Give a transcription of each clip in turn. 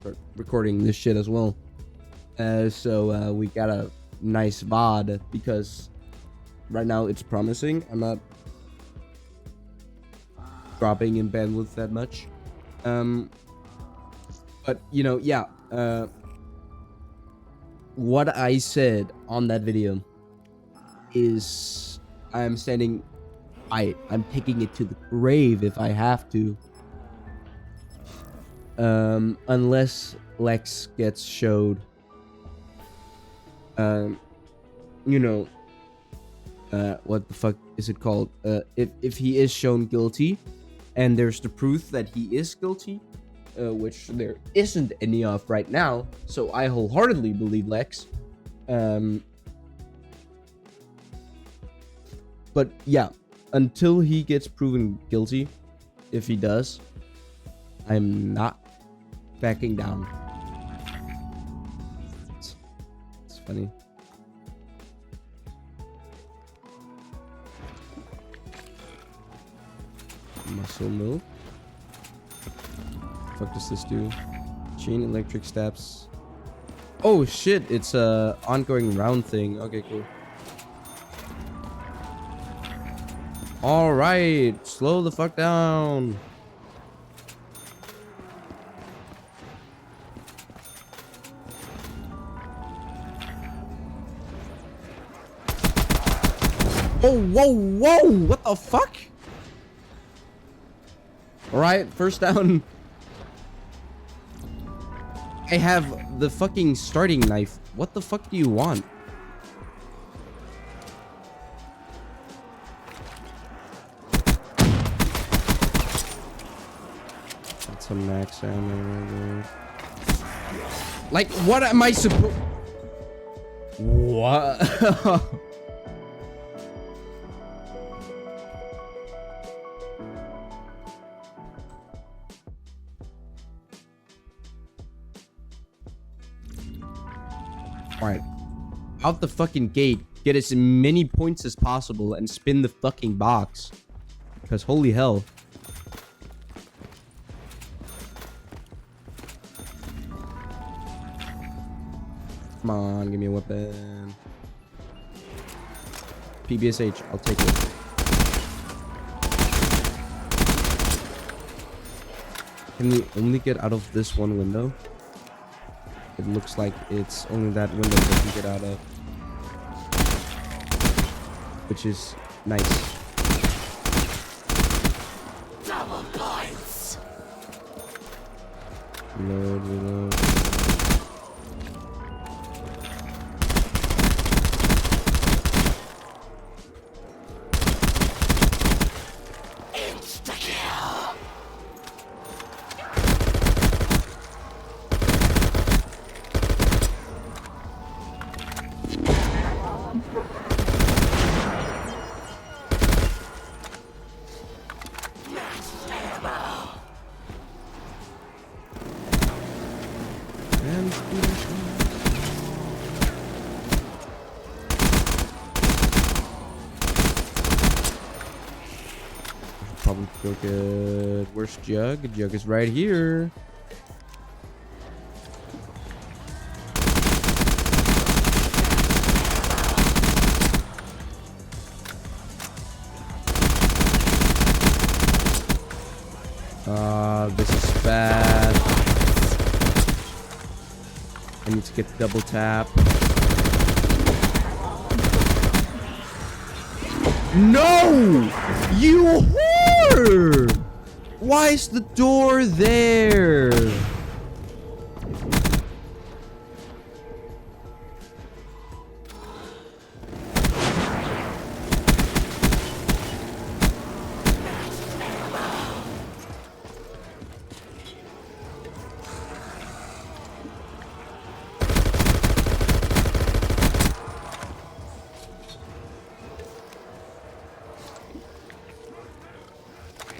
start recording this shit as well. So we got a nice VOD because right now it's promising. I'm not dropping in bandwidth that much. But you know, yeah. What I said on that video is I'm standing. I'm taking it to the grave if I have to. Unless Lex gets showed. You know. What the fuck is it called? If he is shown guilty, and there's the proof that he is guilty, which there isn't any of right now, so I wholeheartedly believe Lex. But yeah, until he gets proven guilty, if he does, I'm not backing down. It's funny. Muscle milk. Fuck does this do? Chain electric steps. Oh shit, it's a ongoing round thing. Okay, cool. All right, slow the fuck down. Oh, whoa, whoa, what the fuck? All right, first down. I have the fucking starting knife. What the fuck do you want? That's a max ammo. Like, what am I supposed? What? Alright. Out the fucking gate. Get as many points as possible and spin the fucking box. Because holy hell. Come on, give me a weapon. PBSH, I'll take it. Can we only get out of this one window? It looks like it's only that window that we can get out of. Which is nice. Double points. Reload, reload. Insta-kill. Probably go good. Where's Jug? Jug is right here. This is bad. I need to get the double tap. No! You whore! Why is the door there?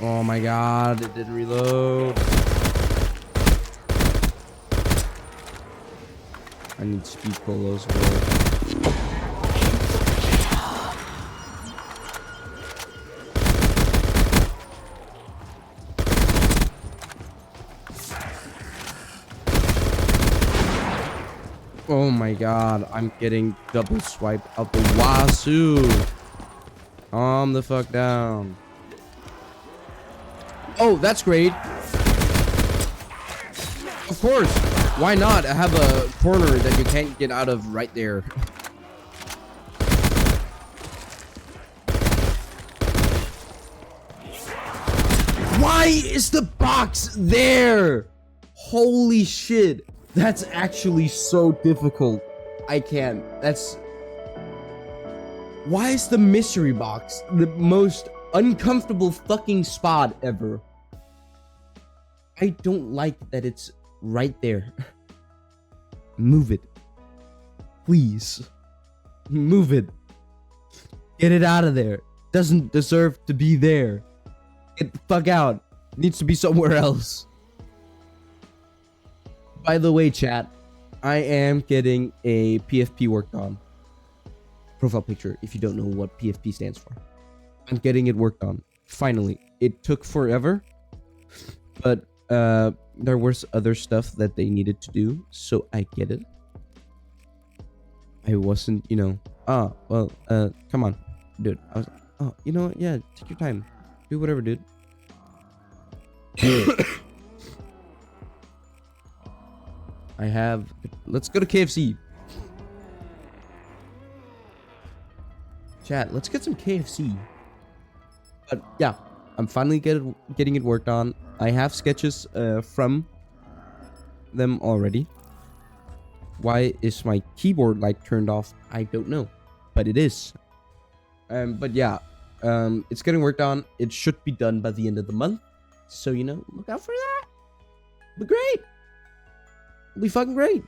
Oh my god, it did reload. I need speed polos as well. Oh my god, I'm getting double swiped out the wazoo. Calm the fuck down. Oh, that's great. Of course. Why not? I have a corner that you can't get out of right there. Why is the box there? Holy shit. That's actually so difficult. I can't. That's... Why is the mystery box the most uncomfortable fucking spot ever? I don't like that it's right there. Move it. Please. Move it. Get it out of there. Doesn't deserve to be there. Get the fuck out. Needs to be somewhere else. By the way, chat, I am getting a PFP worked on. Profile picture, if you don't know what PFP stands for. I'm getting it worked on. Finally. It took forever. But there was other stuff that they needed to do, so I get it. I wasn't, you know, come on, dude. I was, oh, you know what? Yeah, take your time. Do whatever, dude. I have... Let's go to KFC. Chat, let's get some KFC. But yeah, I'm finally getting it worked on. I have sketches from them already. Why is my keyboard light turned off? I don't know, but it is. But yeah, it's getting worked on. It should be done by the end of the month. So, you know, look out for that. It'll be great. It'll be fucking great.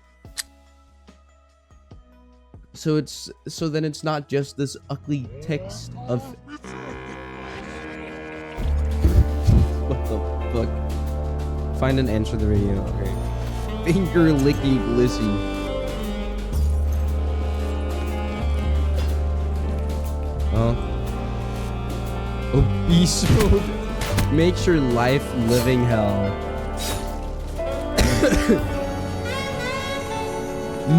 So then it's not just this ugly text of... What the fuck? Find and answer the radio. Okay. Finger licky glissy. Oh. Obese mode. Makes your life living hell.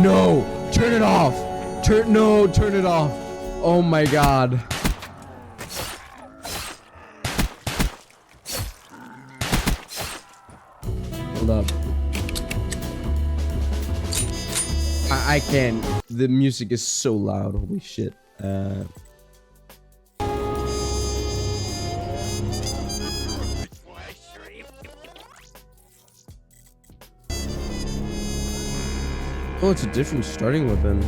No! Turn it off! Turn it off! Oh my god. Hold up. I can't. The music is so loud. Holy shit. Oh, it's a different starting weapon.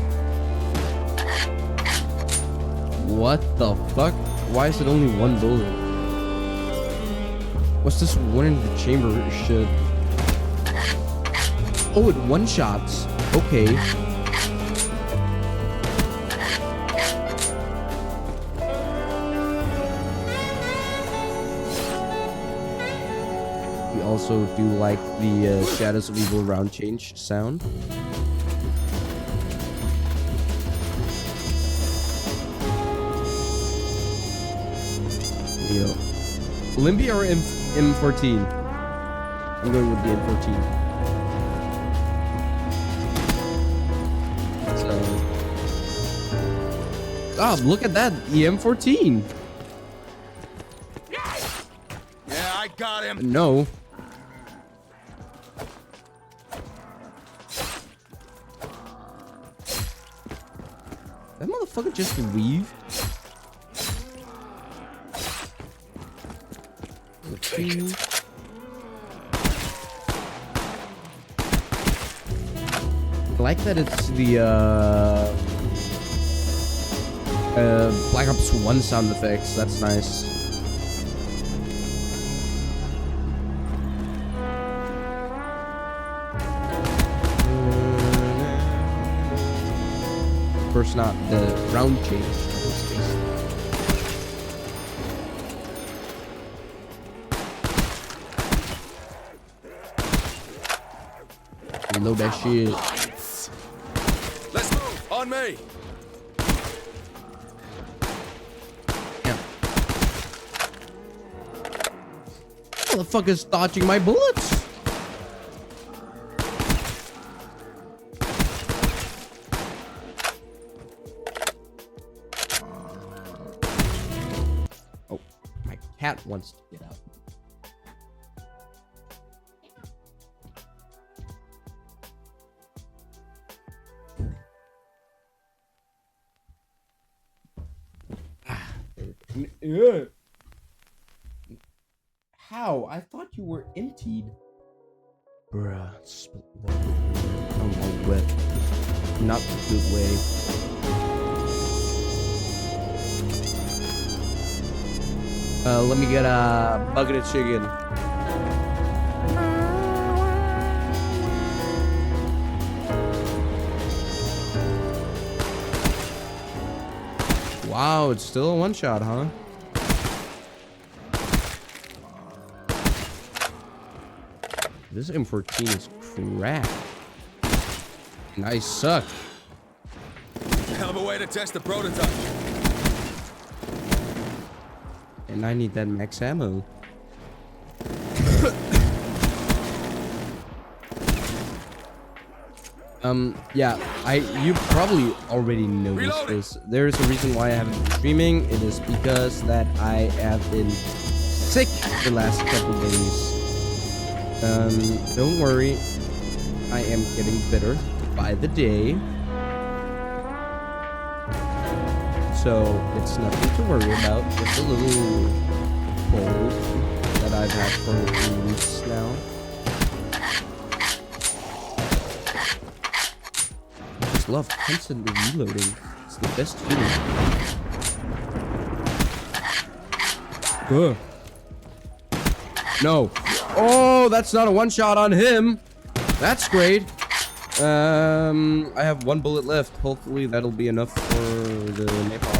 What the fuck? Why is it only one bullet? What's this one in the chamber shit? Oh, it one-shots. Okay. We also do like the Shadows of Evil round change sound. Yo. Olympia or M14? I'm going with the M14. So. Oh, look at that. The M14. Yeah, I got him. No. That motherfucker just leave. I like that it's the Black Ops 1 sound effects. That's nice. Of course not the round change. Load that shit. Let's move. On me. Yeah. Motherfucker's dodging my bullets. cat wants to get out. How? I thought you were emptied. Bruh. I'm all wet. Not the good way. Let me get a bucket of chicken. Wow, it's still a one shot, huh? This M14 is crap. And I suck. Hell of a way to test the prototype. And I need that max ammo. Yeah, you probably already noticed this. There's a reason why I haven't been streaming. It is because that I have been sick the last couple days. Don't worry. I am getting better by the day. So it's nothing to worry about. Just a little cold that I've had for a few weeks now. I just love constantly reloading. It's the best feeling. Ugh. No. Oh, that's not a one shot on him. That's great. I have one bullet left. Hopefully that'll be enough for the napalm.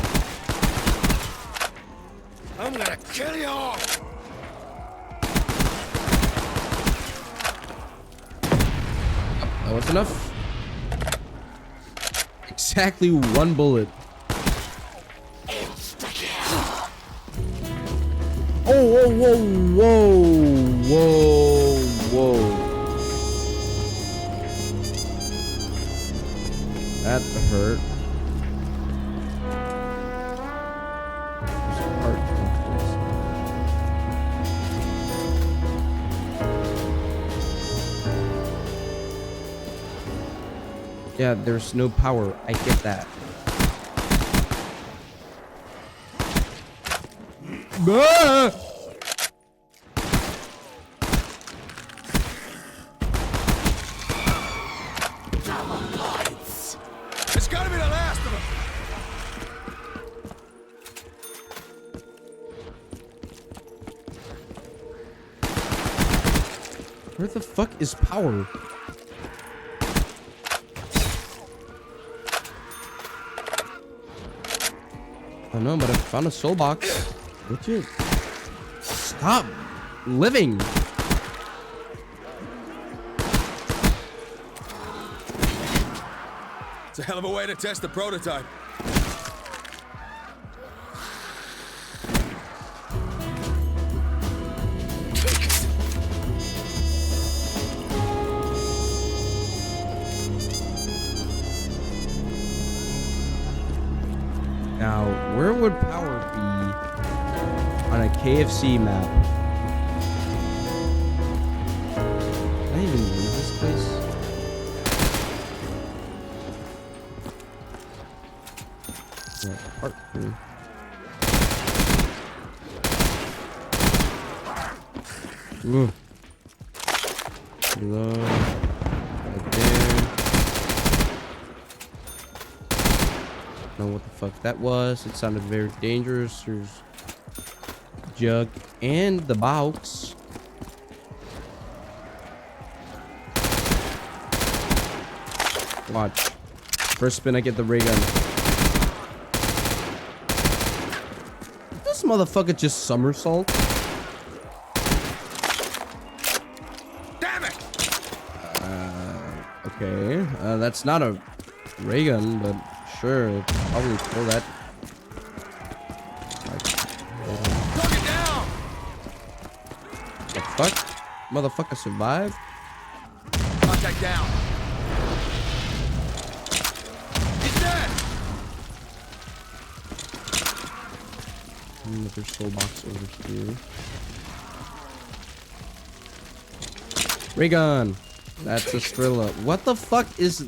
I'm gonna kill you all. That was enough. Exactly one bullet. Oh, whoa, whoa, whoa, whoa, whoa. That hurt. There's a heart in this. Yeah, there's no power. I get that. Ah! It's gotta be the last of them. Where the fuck is power? I don't know, but I found a soul box. Would you stop living? It's a hell of a way to test the prototype. Now, where would power be on a KFC map? Can I even leave this place? Yeah, part two. Ooh. Reload. Right there. Know what the fuck that was. It sounded very dangerous. There's jug and the box. Watch. First spin, I get the ray gun. Did this motherfucker just somersault? Damn it! Okay. That's not a ray gun, but sure, it'll probably throw that. Knock it down! The fuck? Motherfucker survived? Contact down. He's dead! another soul box over here. Ray gun. That's a Skrilla. What the fuck is...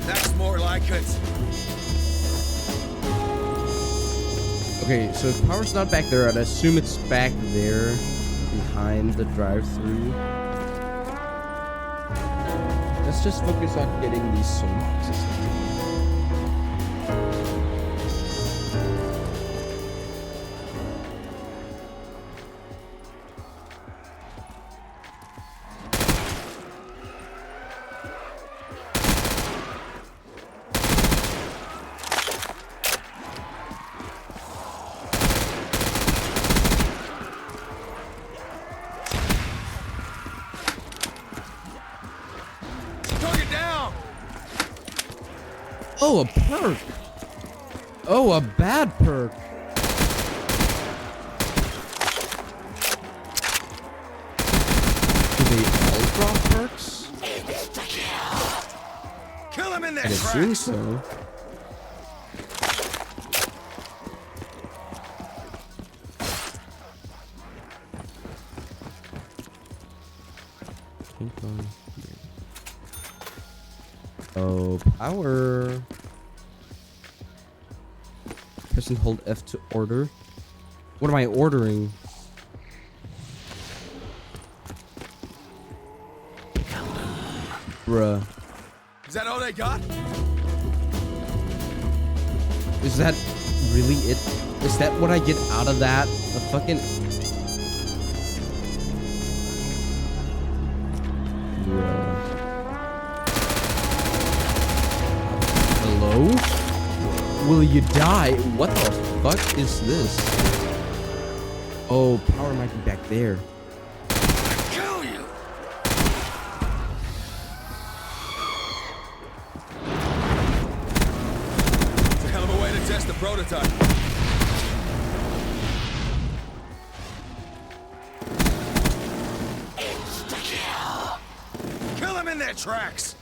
That's more like it. Okay, so if power's not back there, I'd assume it's back there behind the drive-thru. Let's just focus on getting these soul boxes. Oh, a perk. Oh, a bad perk. Do they all drop perks? Kill him in there. I assume so. Oh, power. Press and hold F to order. What am I ordering? Bruh. Is that all they got? Is that really it? Is that what I get out of that? The fucking... Hello? Will you die? What the fuck is this? Oh, power might be back there. Kill you. It's a hell of a way to test the prototype. Kill them in their tracks.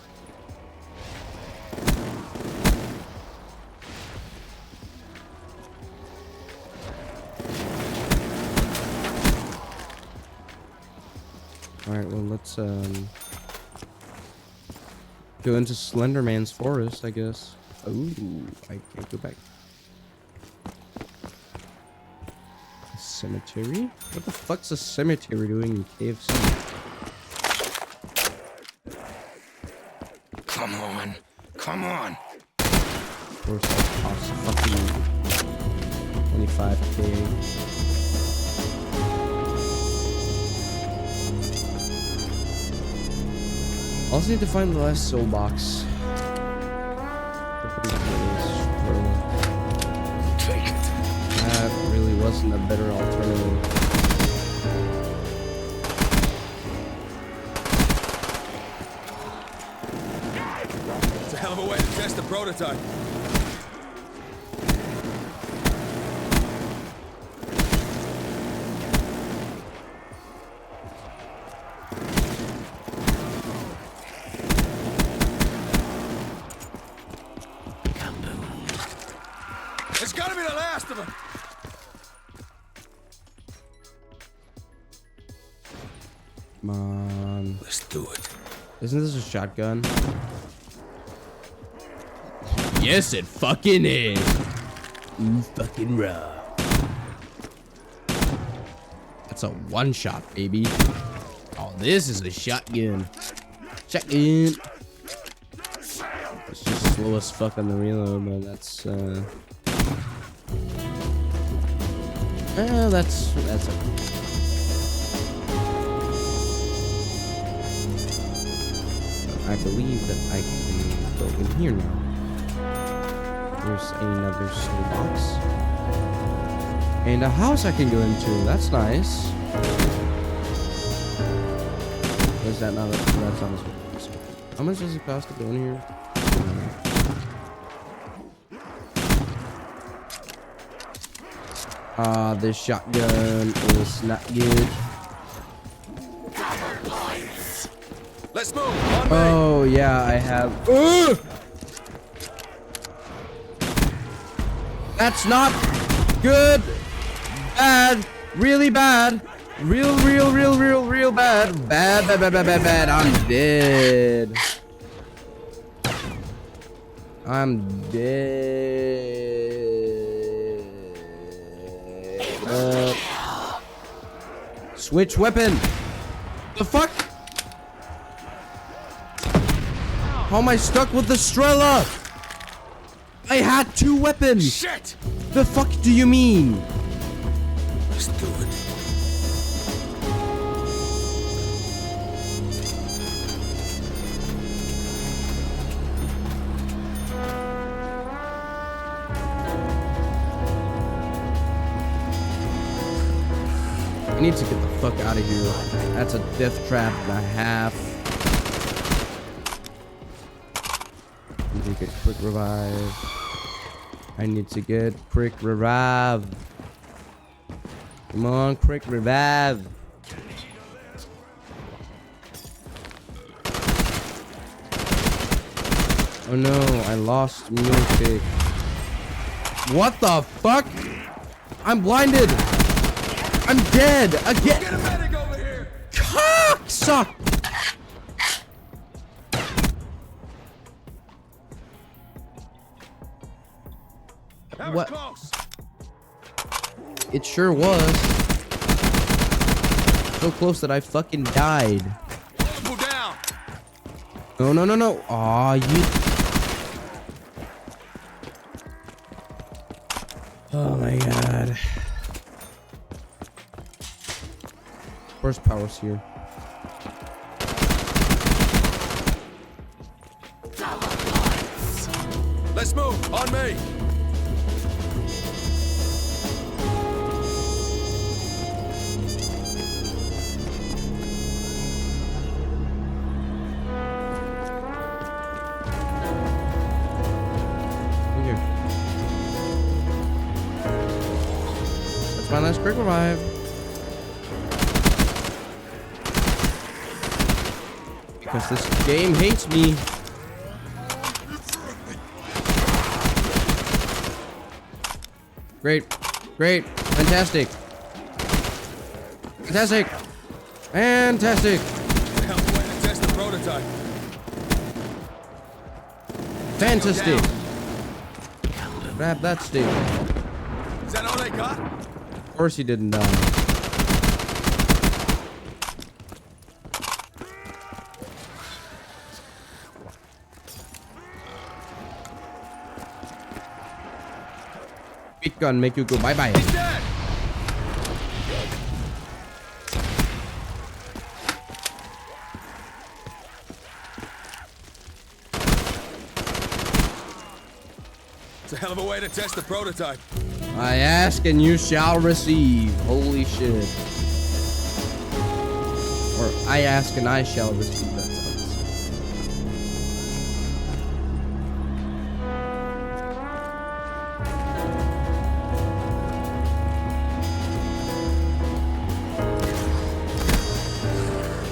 Alright, well, let's, go into Slenderman's forest, I guess. Ooh, I can't go back. A cemetery? What the fuck's a cemetery doing in KFC? Come on. Come on. Of course, that costs fucking 25k. Also need to find the last soul box. Take it. That really wasn't a better alternative. It's a hell of a way to test the prototype. It's gotta be the last of them. Come on. Let's do it. Isn't this a shotgun? Yes, it fucking is. Ooh, fucking raw. That's a one shot, baby. Oh, this is a shotgun. Shotgun. It's just slow as fuck on the reload, but that's that's okay. I believe that I can go in here now. There's another soul box. And a house I can go into. That's nice. Is that not a... That's not a soul box. How much does it cost to go in here? This shotgun is not good. Let's Let's move. On me. Oh, yeah, I have. That's not good. Bad. Really bad. Real bad. Bad. I'm dead. I'm dead. Switch weapon. The fuck? How am I stuck with the Strela? I had 2 weapons. Shit. The fuck do you mean? Let's do it. I need to get the fuck out of here. That's a death trap and a half. I need to get quick revive. I need to get quick revive. Come on, quick revive. Oh no, I lost milkshake. What the fuck? I'm blinded. I'm dead again. Get a medic over here. Cocksuck. That was What? close. It sure was. So close that I fucking died. Pull down. No. Aw, you. Oh my god. Horsepower's here. Let's move. On me. Here. That's my last quick revive. Because this game hates me. Great. Fantastic. Fantastic. Hell, way to test the prototype. Fantastic. Grab that stick. Is that all they got? Of course he didn't die. Big gun make you go bye-bye. He's dead. It's a hell of a way to test the prototype. I ask and you shall receive. Holy shit. Or I ask and I shall receive. That sounds.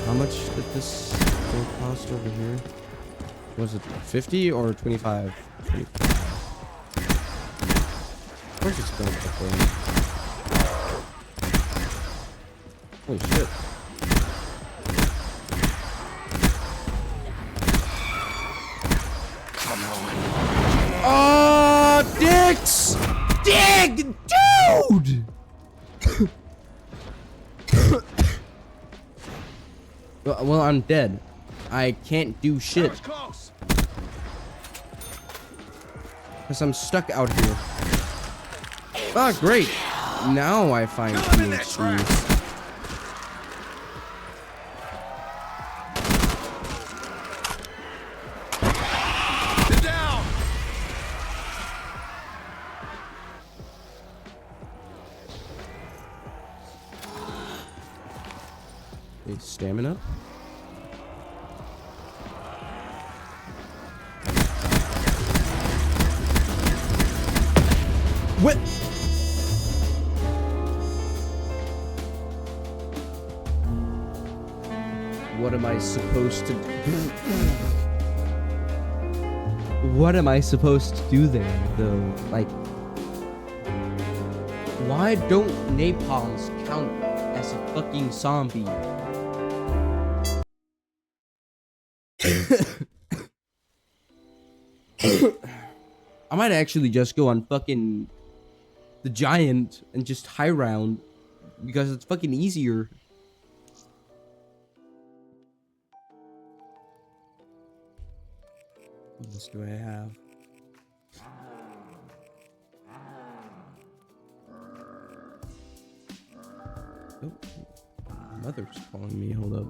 How much did this thing cost over here? Was it 50 or 25? 25. Of course it's going to be holy shit. Oh, dicks! Dig! Dude! Well, I'm dead. I can't do That shit was close. because I'm stuck out here. Ah, great. Now I find Kill him in their PhD. tracks. They're down. Okay, stamina. What? what am I supposed to what am I supposed to do there, though? Like, why don't napalms count as a fucking zombie? I might actually just go on fucking the Giant and just high round because it's fucking easier. What else do I have? Oh, mother's calling me. Hold up.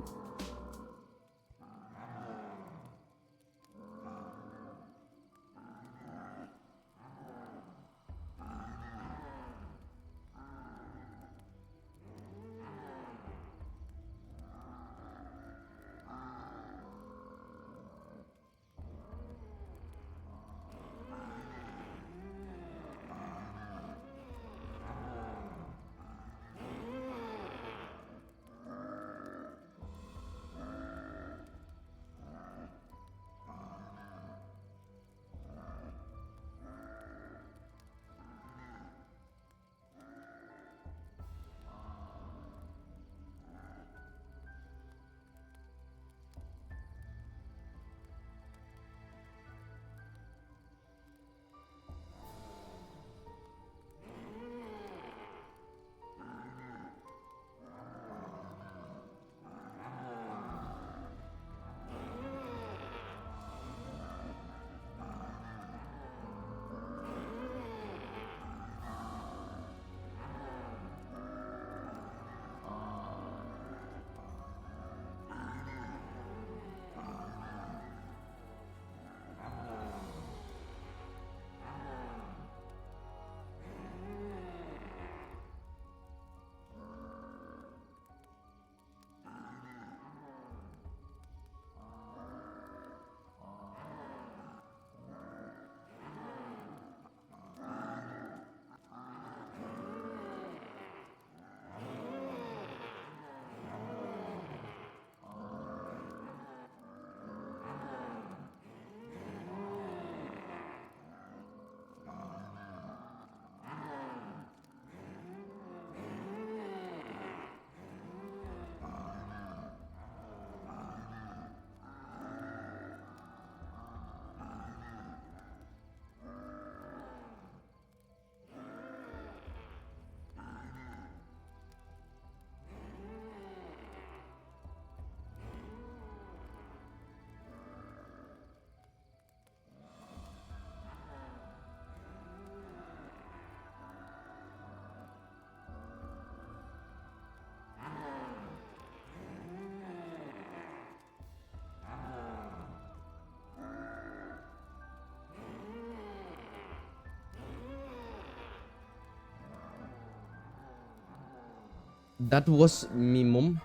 That was me mom.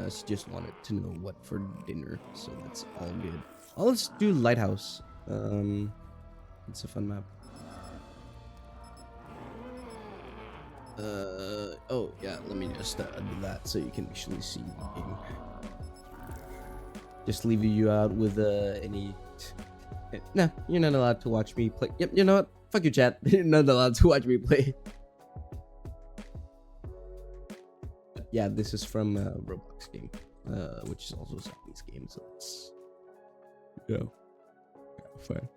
She just wanted to know what for dinner, so that's all good. Oh, let's do Lighthouse. It's a fun map. Oh yeah, let me just do that so you can actually see the game. Just leaving you out with any. Nah, you're not allowed to watch me play. Yep, you know what? Fuck you, chat. You're not allowed to watch me play. Yeah, this is from a Roblox game, which is also a zombies game, so it's yeah, fine.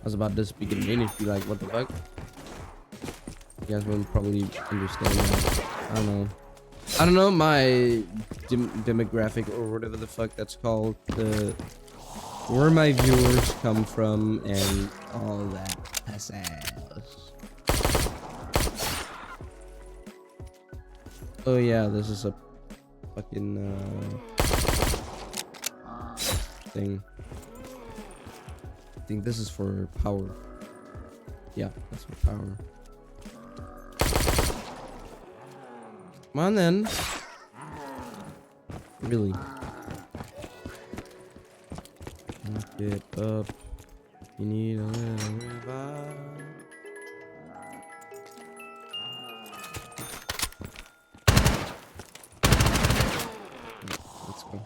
I was about to speak in Danish, be like, what the fuck? You guys wouldn't probably understand that. I don't know my demographic or whatever the fuck that's called. Where my viewers come from and all that pizzazz. Oh yeah, this is a fucking thing. think this is for power. Yeah, that's for power. Come on then. Really. Get up. You need a little revive. Let's go.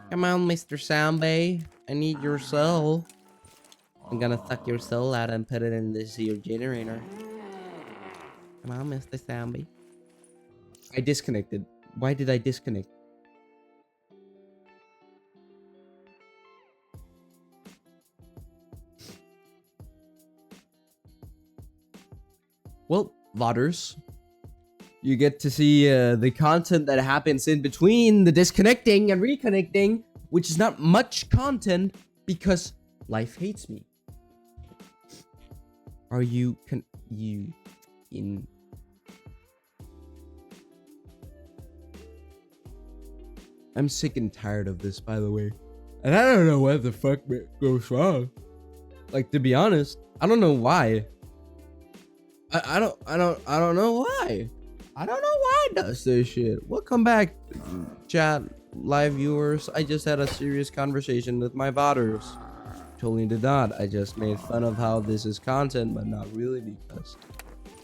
Come on, Mr. Soundbay. I need your soul. I'm gonna suck your soul out and put it in this here generator. Come on, Mr. Soundbay. I disconnected. Why did I disconnect? Well, VODers, you get to see the content that happens in between the disconnecting and reconnecting, which is not much content because life hates me. Are you in? I'm sick and tired of this, by the way. And I don't know what the fuck goes wrong. Like, to be honest, I don't know why. I don't know why. I don't know why it does this shit. Welcome back, chat, live viewers. I just had a serious conversation with my VODers. Totally did not. I just made fun of how this is content, but not really because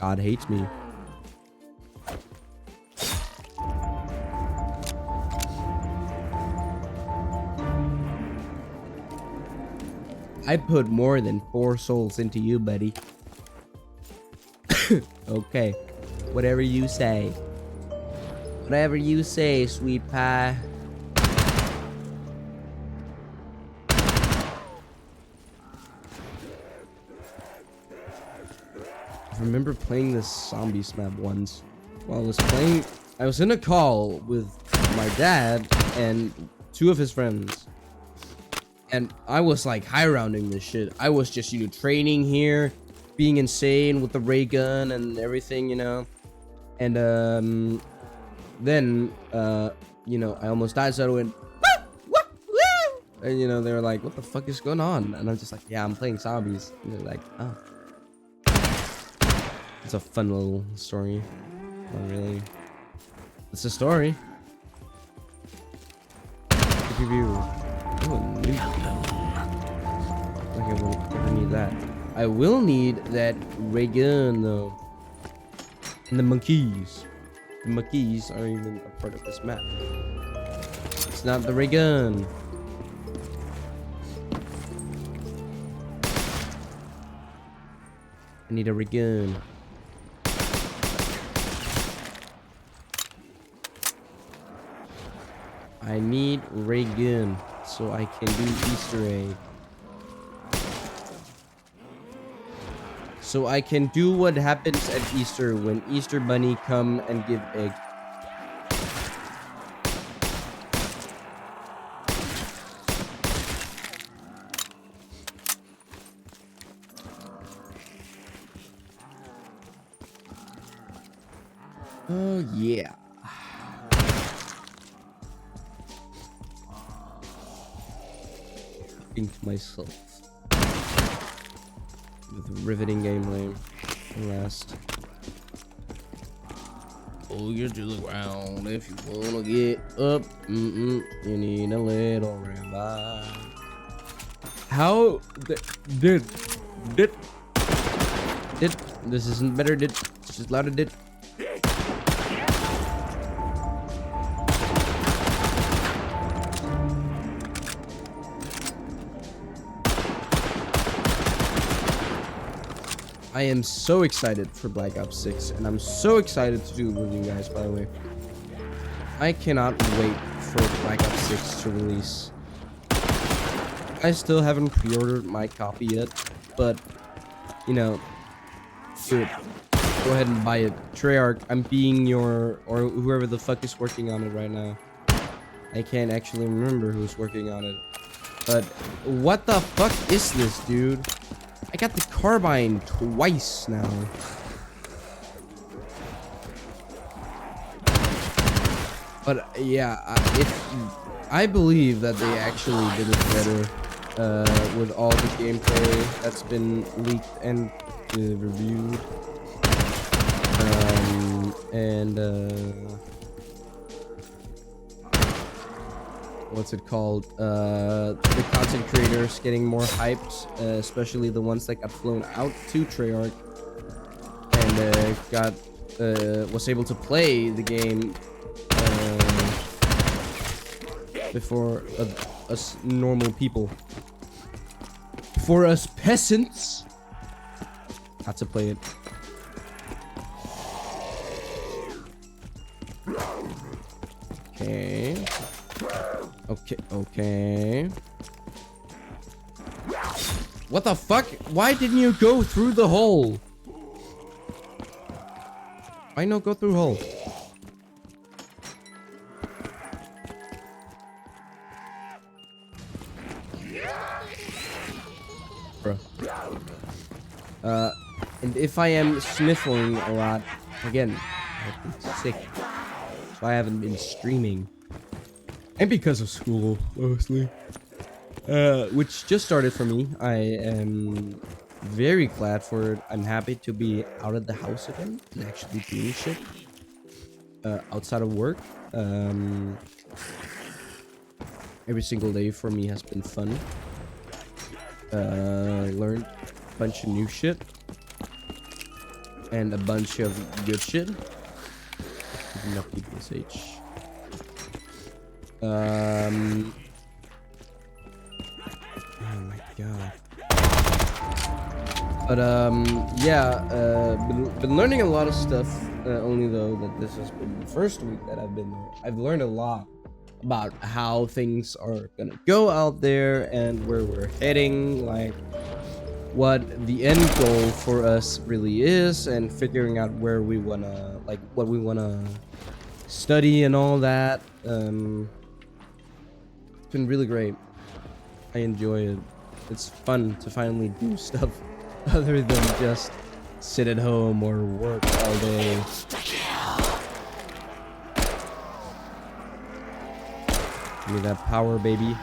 God hates me. I put more than 4 souls into you, buddy. Okay. Whatever you say. Whatever you say, sweet pie. I remember playing this zombies map once. While I was playing, I was in a call with my dad and 2 of his friends. And I was like high rounding this shit. I was just, you know, training here, being insane with the ray gun and everything, you know. And then you know, I almost died, so I went woo! And you know, they were like, what the fuck is going on? And I'm just like, yeah, I'm playing zombies. And they're like, oh. It's a fun little story. Not really. It's a story. I need that. I will need that ray gun though. And the monkeys. The monkeys aren't even a part of this map. It's not the ray gun. I need a ray gun. I need ray gun so I can do Easter egg. So I can do what happens at Easter when Easter Bunny come and give egg. Oh yeah. Think to myself. With riveting gameplay. Last. Oh, you're to the ground if you wanna get up. You need a little revive. How did this isn't better? It's just louder. Did. I am so excited for Black Ops 6, and I'm so excited to do it with you guys, by the way. I cannot wait for Black Ops 6 to release. I still haven't pre-ordered my copy yet, but, you know, dude, go ahead and buy it. Treyarch, I'm being your, or whoever the fuck is working on it right now. I can't actually remember who's working on it. But, what the fuck is this, dude? I got the carbine twice now. But yeah, I believe that they actually did it better with all the gameplay that's been leaked and reviewed. And what's it called? The content creators getting more hyped, especially the ones that got flown out to Treyarch and was able to play the game before us normal people. For us peasants, got to play it. Okay. Okay. What the fuck? Why didn't you go through the hole? Why not go through hole? Bro. And if I am sniffling a lot, again, I've been sick. So I haven't been streaming. And because of school, mostly. Which just started for me. I am very glad for it. I'm happy to be out of the house again and actually doing shit outside of work. Every single day for me has been fun. Learned a bunch of new shit and a bunch of good shit. Not PPSH. Oh my god. But yeah, been learning a lot of stuff. Only though that this has been the first week that I've been there. I've learned a lot about how things are gonna go out there and where we're heading, like what the end goal for us really is, and figuring out where we wanna, like, what we wanna study and all that. It's been really great. I enjoy it. It's fun to finally do stuff other than just sit at home or work all day. Give me that power, baby.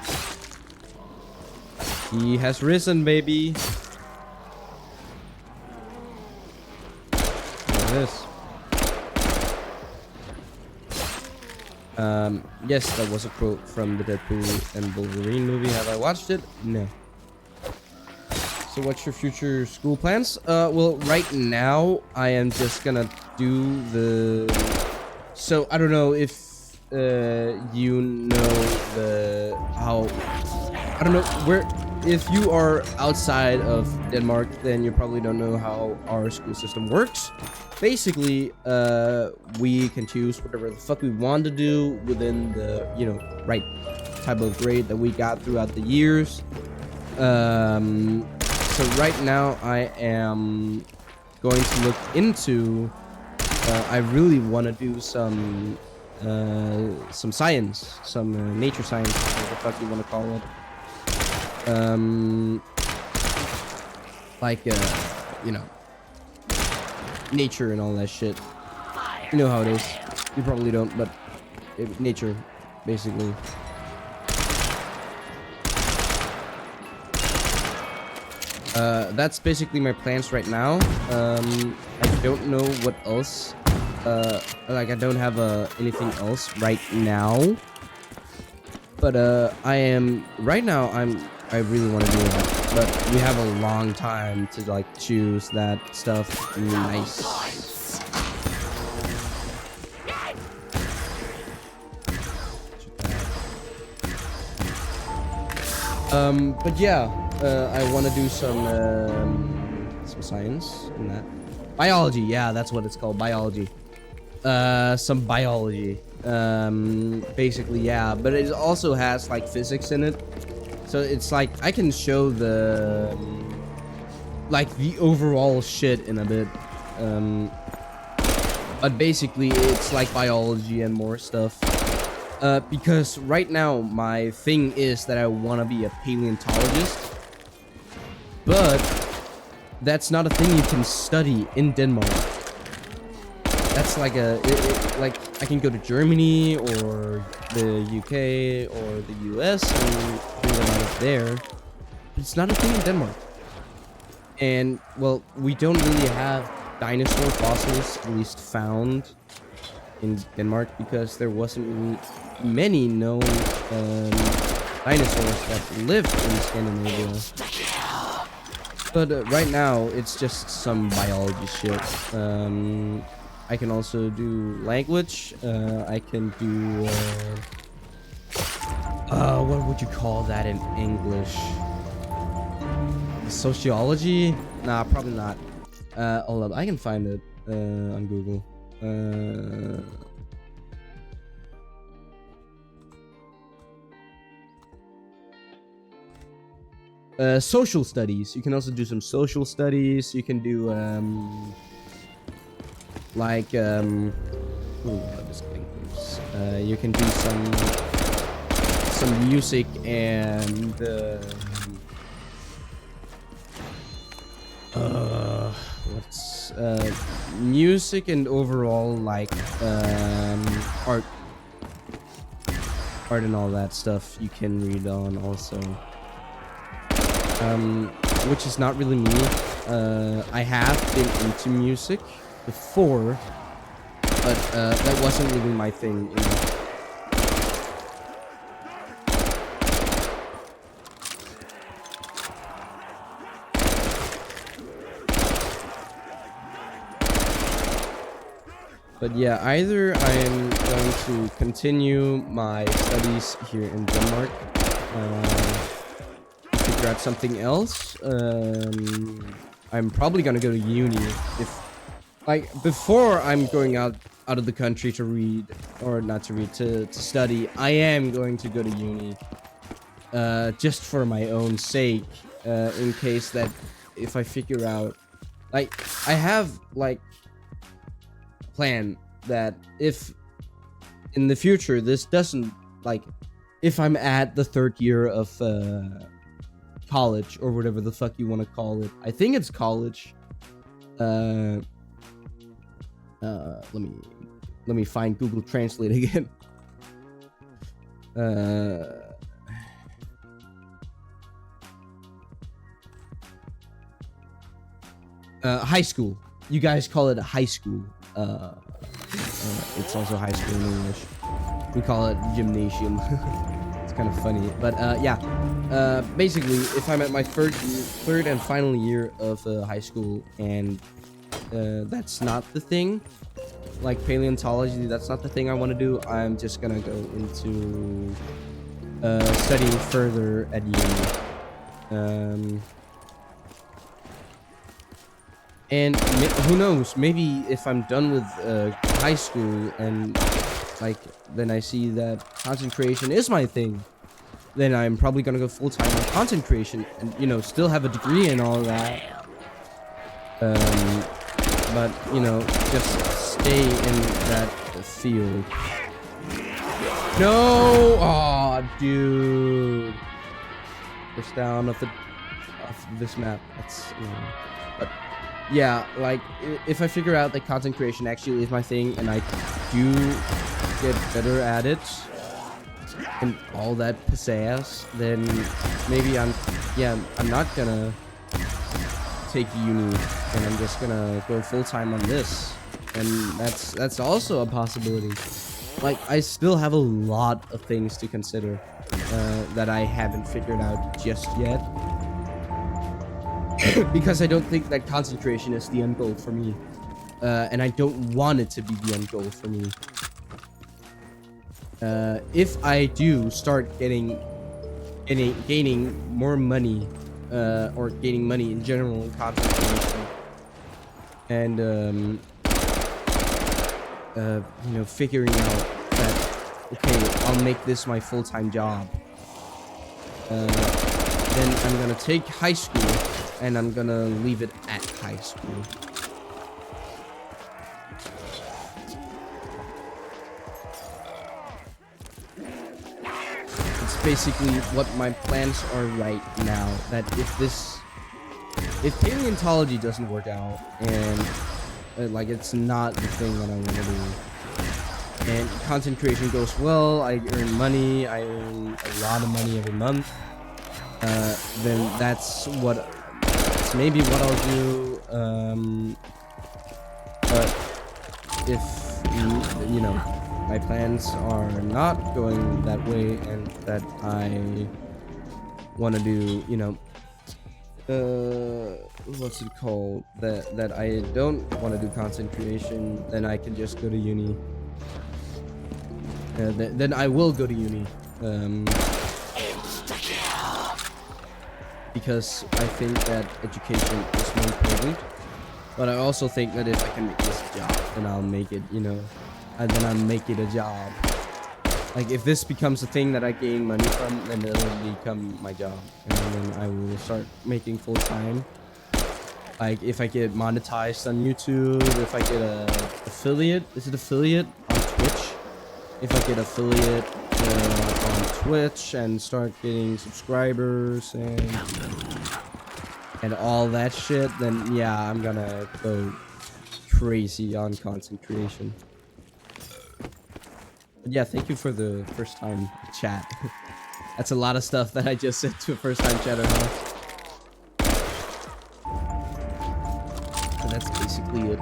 He has risen, baby. Look at this. Yes, that was a quote from the Deadpool and Wolverine movie. Have I watched it? No. So what's your future school plans? Well, right now I am just gonna do the... So I don't know if you know how... I don't know where... If you are outside of Denmark, then you probably don't know how our school system works. Basically, we can choose whatever the fuck we want to do within the, you know, right type of grade that we got throughout the years. So right now I am going to look into, I really want to do some science, some nature science, whatever the fuck you want to call it. Like, you know, nature and all that shit. You know how it is. You probably don't, but nature, basically. That's basically my plans right now. I don't know what else. Like, I don't have anything else right now. But right now I really want to do that. But we have a long time to like choose that stuff. Nice. But yeah, I want to do some science in that. Biology, yeah, that's what it's called, biology. Some biology. Basically, yeah, but it also has like physics in it. So it's like I can show the like the overall shit in a bit. But basically it's like biology and more stuff. Because right now my thing is that I want to be a paleontologist. But that's not a thing you can study in Denmark. that's like like I can go to Germany or the UK or the US and do it out of there. But it's not a thing in Denmark. And well, we don't really have dinosaur fossils, at least found in Denmark, because there wasn't really many known dinosaurs that lived in Scandinavia. But right now, it's just some biology shit. I can also do language. I can do what would you call that in English? Sociology? Nah, probably not. Hold up, I can find it on Google. Social studies. You can also do some social studies. You can do like ooh, I'm just getting close. You can do some music and what's music and overall like art and all that stuff you can read on also. Which is not really me. I have been into music before, but that wasn't really my thing, you know. But yeah, either I am going to continue my studies here in Denmark, figure out something else. I'm probably gonna go to uni. If like before I'm going out of the country to read, or not to read, to study, I am going to go to uni, just for my own sake, in case that if I figure out, like, I have like a plan that if in the future this doesn't, like, if I'm at the third year of college or whatever the fuck you want to call it. I think it's college. Let me find Google Translate again. High school. You guys call it high school. It's also high school in English. We call it gymnasium. Kind of funny, but yeah, basically if I'm at my third and final year of high school and that's not the thing, like paleontology, that's not the thing I want to do, I'm just gonna go into studying further at uni, and who knows, maybe if I'm done with high school and like then I see that content creation is my thing, then I'm probably gonna go full-time on content creation and, you know, still have a degree and all that, but, you know, just stay in that field. No! Aw, dude. Push down off this map. That's, you know, but yeah, like, if I figure out that content creation actually is my thing and I do get better at it and all that pizzazz, then maybe I'm not gonna take uni and I'm just gonna go full-time on this, and that's also a possibility. Like, I still have a lot of things to consider that I haven't figured out just yet. Because I don't think that content creation is the end goal for me, and I don't want it to be the end goal for me. If I do start gaining more money, or gaining money in general in content creation, and you know, figuring out that, okay, I'll make this my full-time job, then I'm gonna take high school and I'm gonna leave it at high school. It's basically what my plans are right now, that if paleontology doesn't work out and Like, it's not the thing that I want to do. And content creation goes well. I earn money. I earn a lot of money every month. Then that's maybe what I'll do. But if you know, my plans are not going that way, and that I want to do, you know, what's it called? That I don't want to do content creation, then I can just go to uni. Then I will go to uni. Because I think that education is more important. But I also think that if I can make this a job, then I'll make it, you know, and then I'll make it a job. Like, if this becomes a thing that I gain money from, then it'll become my job. And then I will start making full time. Like, if I get monetized on YouTube, if I get a affiliate, is it affiliate on Twitch? If I get affiliate on Twitch and start getting subscribers and all that shit, then yeah, I'm gonna go crazy on content creation. But yeah, thank you for the first time chat. That's a lot of stuff that I just said to a first time chatter, huh? And that's basically it.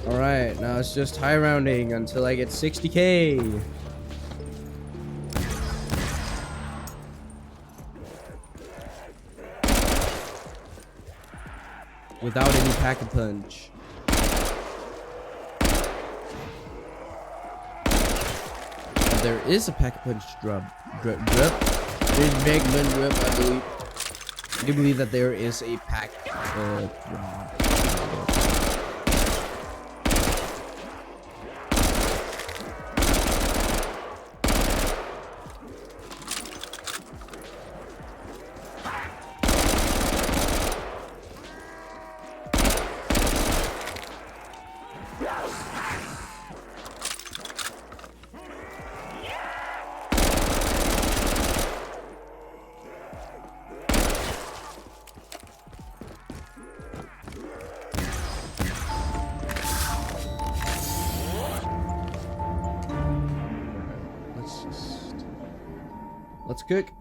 Alright, now it's just high rounding until I get 60k. Without any pack-a-punch. There is a pack-a-punch drop. There's Bagman drop, I believe. I do believe that there is a pack drop. Let's cook.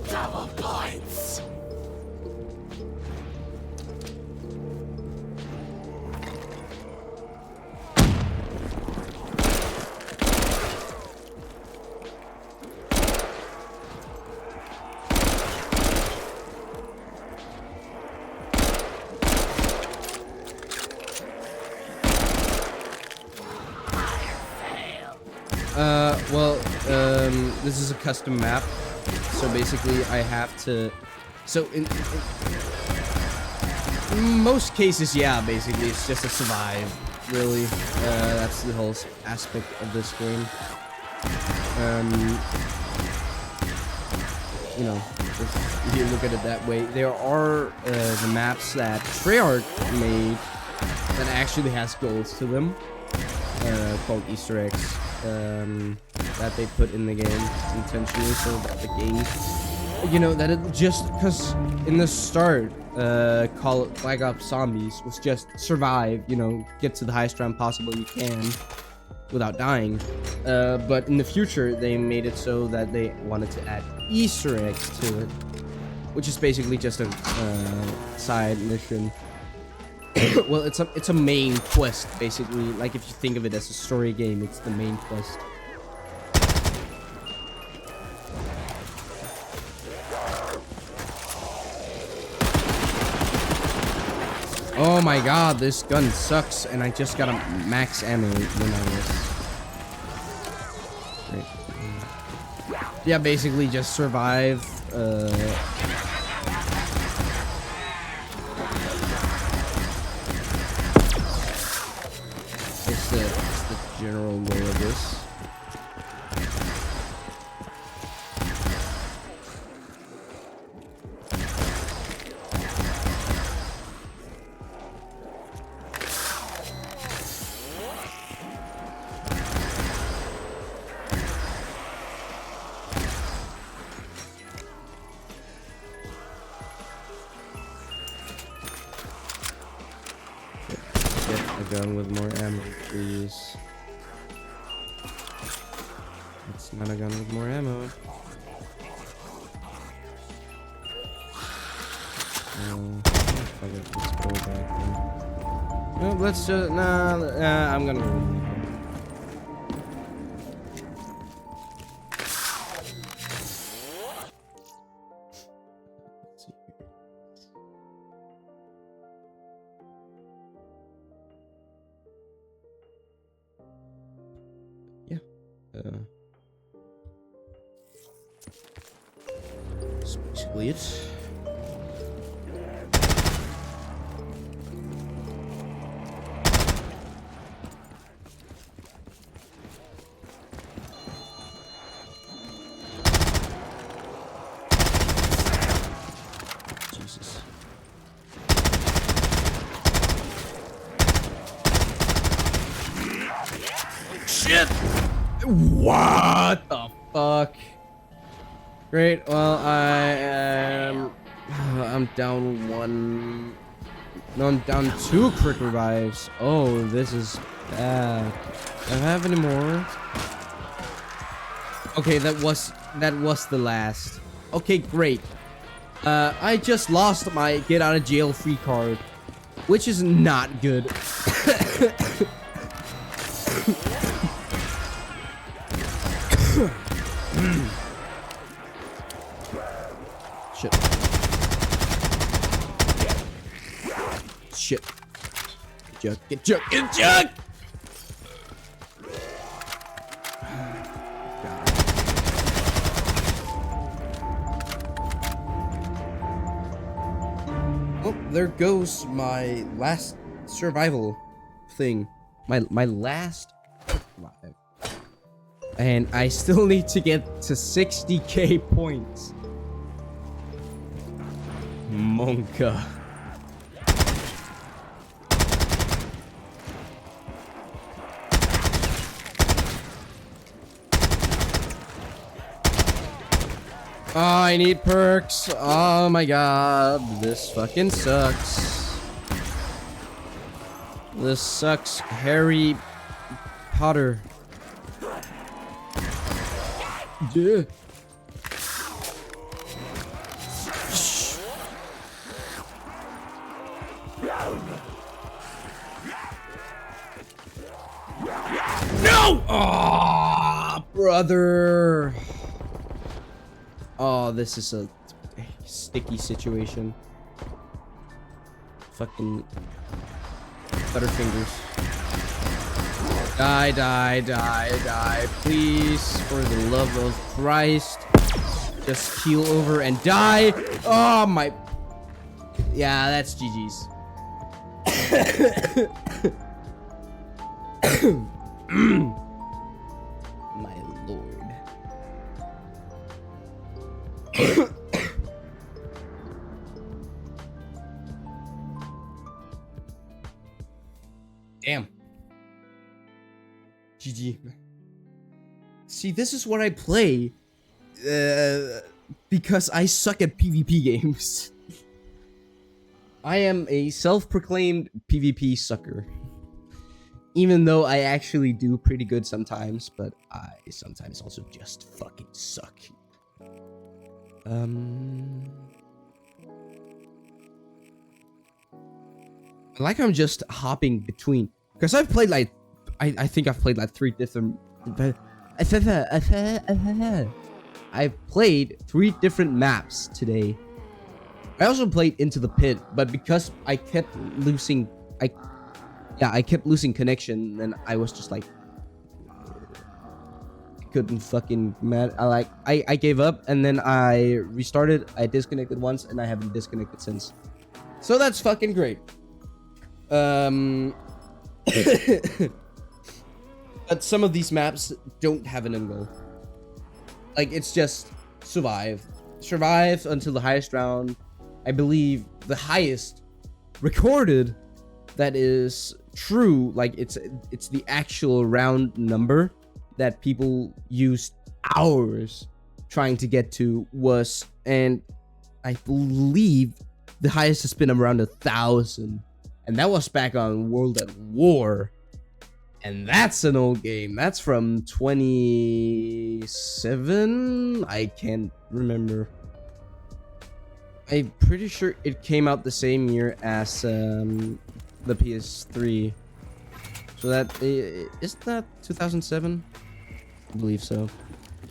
Double points. This is a custom map, so basically I have to, so in most cases, yeah, basically it's just a survive, really. That's the whole aspect of this game. You know, if you look at it that way, there are the maps that Treyarch made that actually has goals to them, called Easter eggs. That they put in the game intentionally so that the game, you know, that it just, because in the start, Black Ops Zombies was just survive, you know, get to the highest round possible you can without dying. But in the future, they made it so that they wanted to add Easter eggs to it, which is basically just a side mission. Well, it's a main quest, basically. Like, if you think of it as a story game, it's the main quest. Oh my god, this gun sucks, and I just got a max ammo when I was... Right. Yeah, basically just survive, It's the general goal of this. gun with more ammo, please. It's not a gun with more ammo. Fuck it, let's go back then. No, let's just nah, I'm gonna go. Let's see here. Yeah. That's basically it. Jesus. Shit! What the fuck? Great. Well, I'm down one. No, I'm down 2 quick revives. Oh, this is bad. Do I have any more? Okay, that was the last. Okay, great. I just lost my get out of jail free card, which is not good. Shit. Shit. Get jug. Oh, there goes my last survival thing. My last life. And I still need to get to 60k points. Monka. Oh, I need perks. Oh my god. This fucking sucks. This sucks. Harry Potter. Yeah. No! Oh, brother. Oh, this is a sticky situation. Fucking Butterfingers. Die. Please, for the love of Christ. Just keel over and die. Oh, my. Yeah, that's GG's. My lord. Damn. GG. See, this is what I play because I suck at PvP games. I am a self-proclaimed PvP sucker. Even though I actually do pretty good sometimes, but I sometimes also just fucking suck. Like I'm just hopping between, because I've played like, I think I've played like 3 different. I've played 3 different maps today. I also played Into the Pit, but because I kept losing, I kept losing connection, and I was just like, couldn't fucking I gave up, and then I restarted. I disconnected once, and I haven't disconnected since. So that's fucking great. But some of these maps don't have an end goal. Like, it's just survive until the highest round. I believe the highest recorded that is true, like it's the actual round number that people used hours trying to get to was, and I believe the highest has been around 1,000, And that was back on World at War. And that's an old game. That's from 27? I can't remember. I'm pretty sure it came out the same year as the PS3. So that isn't that 2007? I believe so.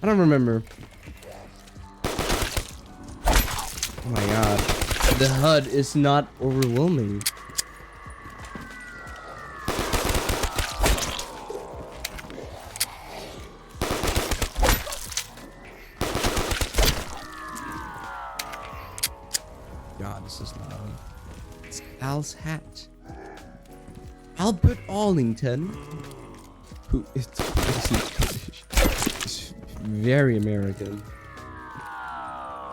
I don't remember. Oh my god. The HUD is not overwhelming. God, this is loud. It's Al's hat. Albert Arlington, who is very American.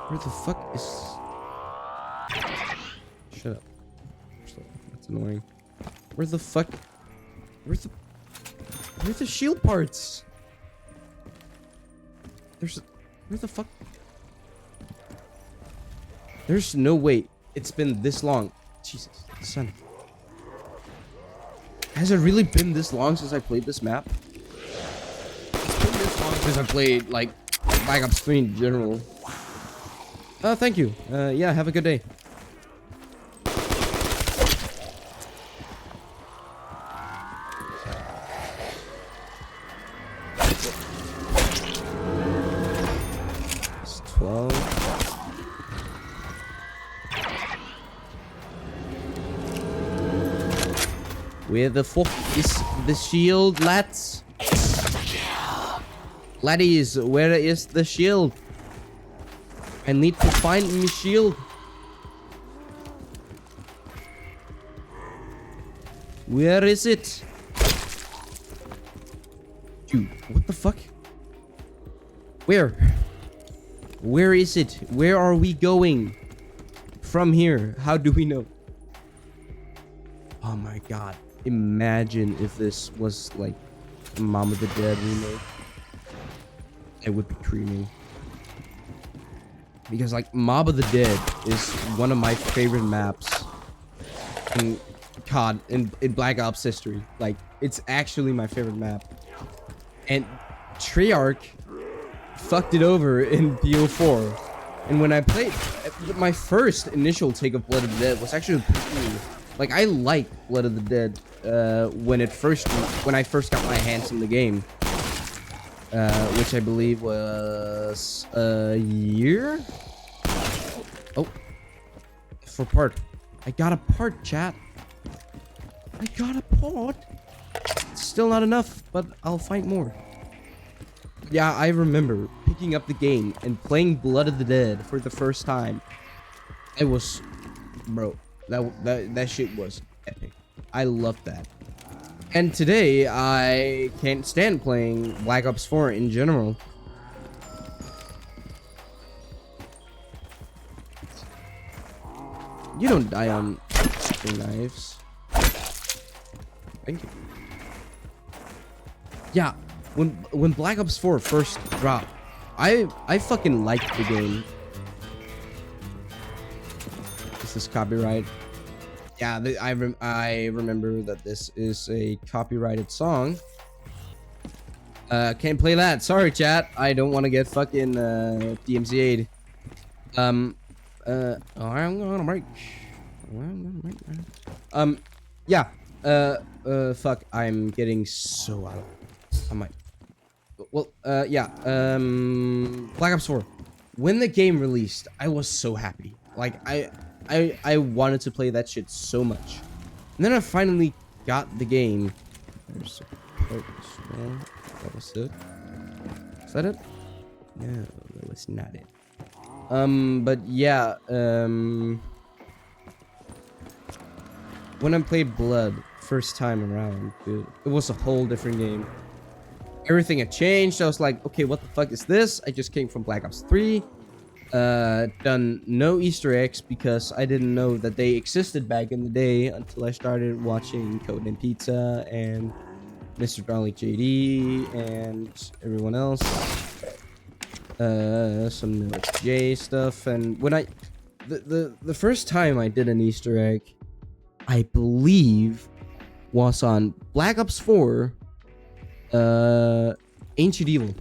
Where the fuck is... Shut up. That's annoying. Where the fuck... Where's the shield parts? Where the fuck... There's no way it's been this long. Jesus, son. Has it really been this long since I played this map? It's been this long since I played, like, Black Ops 3 in general. Thank you. Yeah, have a good day. It's 12. Where the fuck is the shield, lads? Laddies, where is the shield? I need to find my shield. Where is it? Dude, what the fuck? Where? Where is it? Where are we going? From here, how do we know? Oh my god. Imagine if this was like Mom of the Dead remake. It would be creamy. Because like Mob of the Dead is one of my favorite maps in COD, in Black Ops history. Like, it's actually my favorite map. And Treyarch fucked it over in BO4. And when I played, my first initial take of Blood of the Dead was actually pretty, like, I liked Blood of the Dead when I first got my hands on the game. Which I believe was a year? Oh. For part. I got a part, chat. I got a part. It's still not enough, but I'll find more. Yeah, I remember picking up the game and playing Blood of the Dead for the first time. It was... Bro, that shit was epic. I loved that. And today, I can't stand playing Black Ops 4 in general. You don't die on knives. Thank you. Yeah, when Black Ops 4 first dropped, I fucking liked the game. Is this copyright? Yeah, I remember that this is a copyrighted song. Can't play that. Sorry, chat. I don't want to get fucking DMCA'd. I'm gonna break. Yeah. Fuck. I'm getting so out of. I might. Well, yeah. Black Ops 4. When the game released, I was so happy. Like, I wanted to play that shit so much. And then I finally got the game. There's that was it. Is that it? No, that was not it. But yeah, when I played Blood first time around, dude, it was a whole different game. Everything had changed. I was like, okay, what the fuck is this? I just came from Black Ops 3. Done no Easter eggs because I didn't know that they existed back in the day until I started watching Code and Pizza and Mr. Dolly JD and everyone else. Some J stuff. And when the first time I did an Easter egg I believe, was on Black Ops 4, Ancient Evil.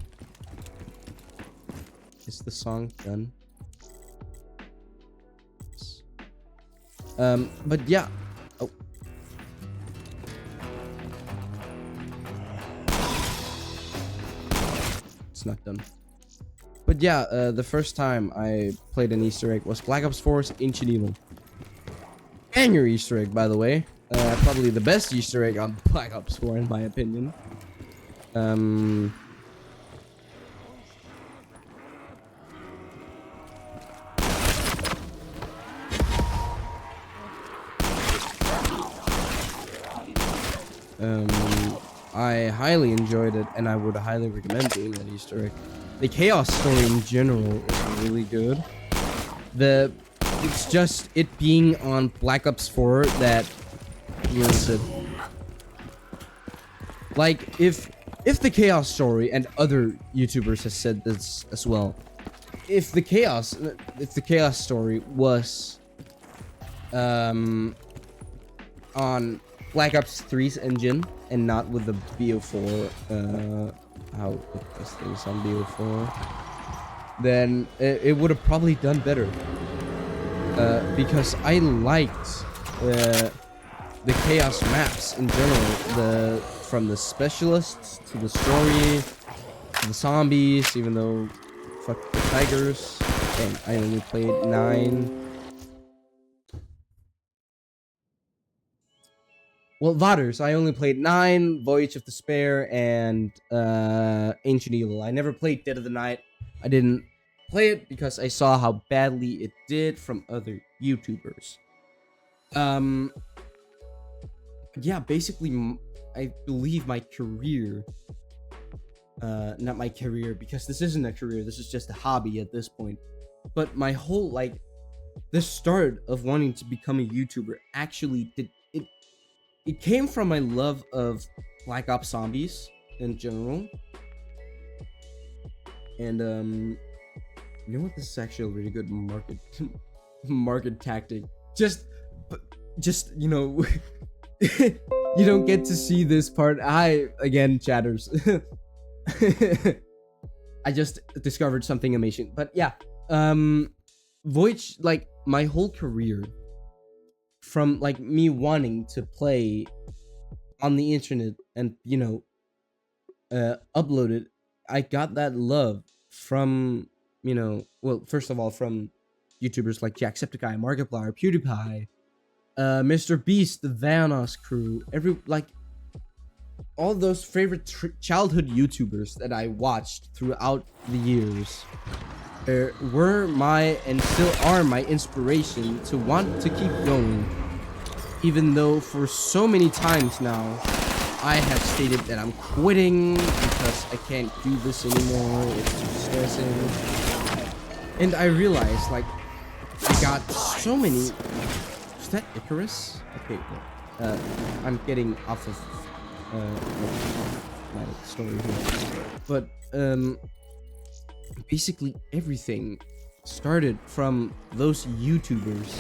Is the song done? But yeah. Oh. It's not done. But yeah, the first time I played an Easter egg was Black Ops 4's Ancient Evil. And your Easter egg, by the way. Probably the best Easter egg on Black Ops 4, in my opinion. I highly enjoyed it, and I would highly recommend doing that Easter egg. The chaos story in general is really good. It's just it being on Black Ops 4 that ruins it. Like if the chaos story, and other YouTubers have said this as well, if the chaos story was on Black Ops 3's engine and not with the BO4, how it does things on BO4, then it would have probably done better. Because I liked the chaos maps in general, from the specialists to the story to the zombies, even though fuck the tigers, and I only played 9. Well, Vaders, I only played 9, Voyage of Despair, and Ancient Evil. I never played Dead of the Night. I didn't play it because I saw how badly it did from other YouTubers. Yeah, basically, I believe my career, not my career, because this isn't a career, this is just a hobby at this point. But my whole, like, the start of wanting to become a YouTuber actually did, it came from my love of Black Ops Zombies in general. And, you know what? This is actually a really good market tactic. Just, you know, you don't get to see this part. Again, chatters. I just discovered something amazing. But yeah, Voyage, like, my whole career, from like me wanting to play on the internet and, you know, upload it, I got that love from, you know, well, first of all, from YouTubers like Jacksepticeye, Markiplier, PewDiePie, Mr. Beast, the Vanoss crew, all those favorite childhood YouTubers that I watched throughout the years were and still are my inspiration to want to keep going, even though for so many times now I have stated that I'm quitting because I can't do this anymore, it's too stressing. And I realized, like, I got so many... Is that Icarus? Okay, I'm getting off of my story here. But, basically everything started from those YouTubers.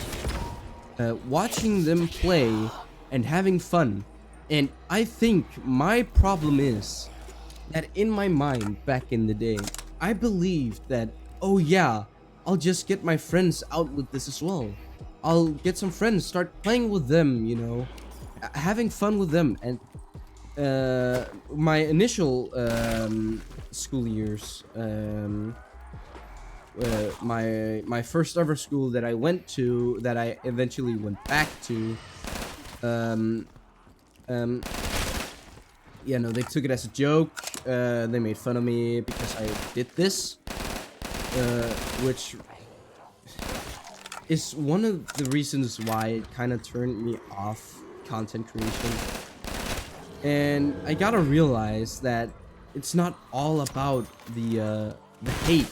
Watching them play and having fun. And I think my problem is that in my mind back in the day, I believed that, oh yeah, I'll just get my friends out with this as well. I'll get some friends, start playing with them, you know, having fun with them. And my initial school years, my first ever school that I went to, that I eventually went back to, yeah, no, they took it as a joke. They made fun of me because I did this, which is one of the reasons why it kind of turned me off content creation. And I gotta realize that it's not all about the hate,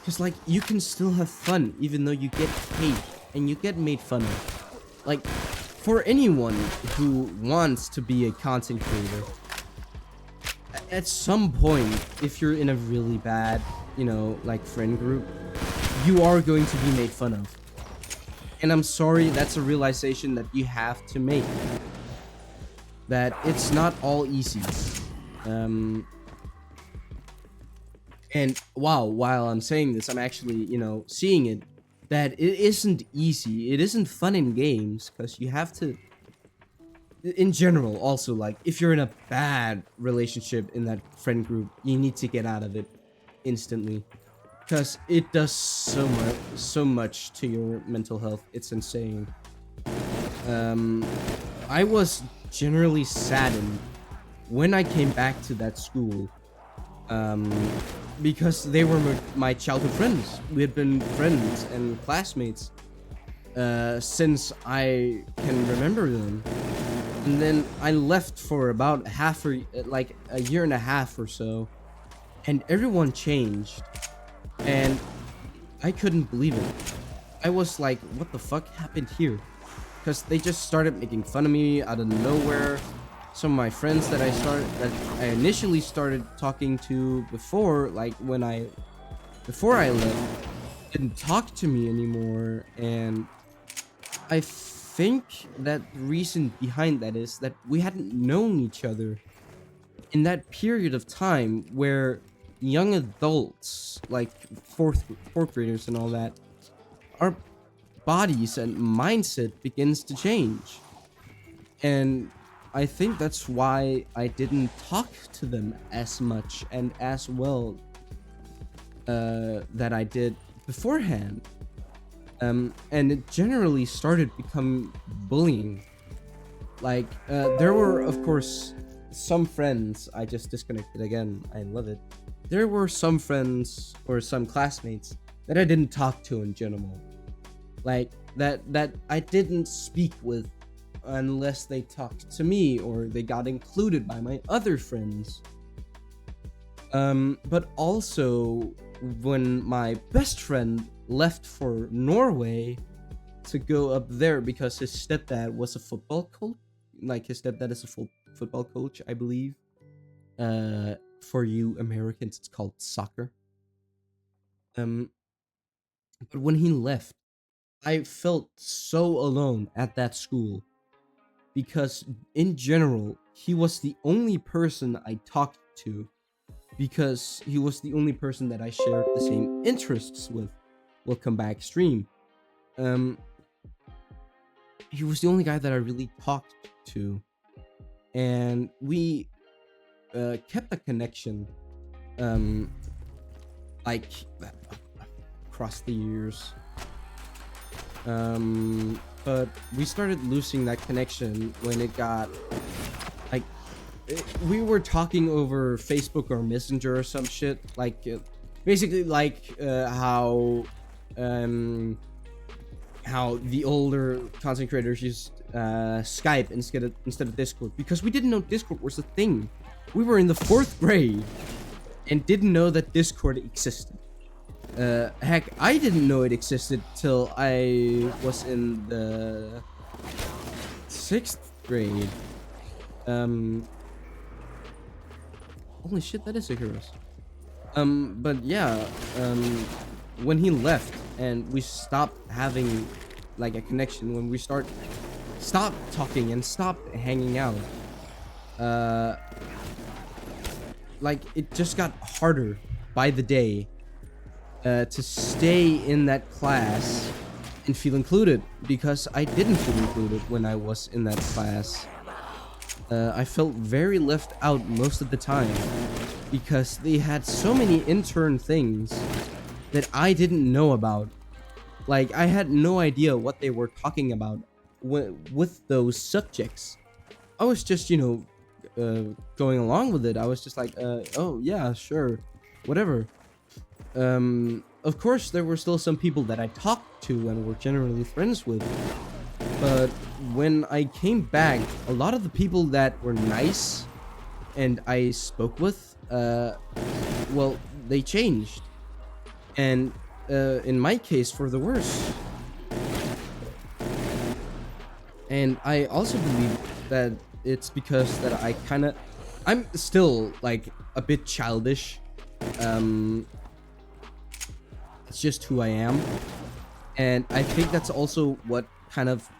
because, like, you can still have fun even though you get hate and you get made fun of. Like, for anyone who wants to be a content creator, at some point, if you're in a really bad, you know, like, friend group, you are going to be made fun of. And I'm sorry, that's a realization that you have to make. That it's not all easy. And wow, while I'm saying this, I'm actually, seeing it, that it isn't easy. It isn't fun in games, because you have to, in general, also, like, if you're in a bad relationship in that friend group, you need to get out of it instantly. Because it does so much to your mental health. It's insane. I was generally saddened when I came back to that school. Because they were my childhood friends. We had been friends and classmates since I can remember them. And then I left for about a year and a half or so, and everyone changed, and I couldn't believe it. I was like, what the fuck happened here? Because they just started making fun of me out of nowhere. Some of my friends that I initially started talking to before, before I left, didn't talk to me anymore. And I think that the reason behind that is that we hadn't known each other in that period of time where young adults, like fourth graders and all that, our bodies and mindset begins to change. And I think that's why I didn't talk to them as much and as well that I did beforehand. And it generally started becoming bullying. Like, there were, of course, some friends. I just disconnected again. I love it. There were some friends or some classmates that I didn't talk to in general. Like, that I didn't speak with unless they talked to me or they got included by my other friends. But also, when my best friend left for Norway to go up there because his stepdad was a football coach. Like, his stepdad is a football coach, I believe. For you Americans, it's called soccer. But when he left, I felt so alone at that school. Because in general, he was the only person I talked to. Because he was the only person that I shared the same interests with. Welcome back, stream. He was the only guy that I really talked to. And we kept a connection. Like, across the years. But we started losing that connection when it got, like, we were talking over Facebook or Messenger or some shit, like, basically like how the older content creators used Skype instead of Discord, because we didn't know Discord was a thing. We were in the 4th grade and didn't know that Discord existed. Heck, I didn't know it existed till I was in the 6th grade. Holy shit, that is Icarus. But yeah, when he left and we stopped having like a connection, when we stopped talking and stopped hanging out, like, it just got harder by the day to stay in that class and feel included, because I didn't feel included when I was in that class. I felt very left out most of the time because they had so many intern things that I didn't know about. Like, I had no idea what they were talking about with those subjects. I was just, going along with it. I was just like, oh yeah, sure, whatever. Of course, there were still some people that I talked to and were generally friends with. But when I came back, a lot of the people that were nice and I spoke with, well, they changed. And in my case, for the worse. And I also believe that it's because that I'm still, like, a bit childish. It's just who I am. And I think that's also what kind of,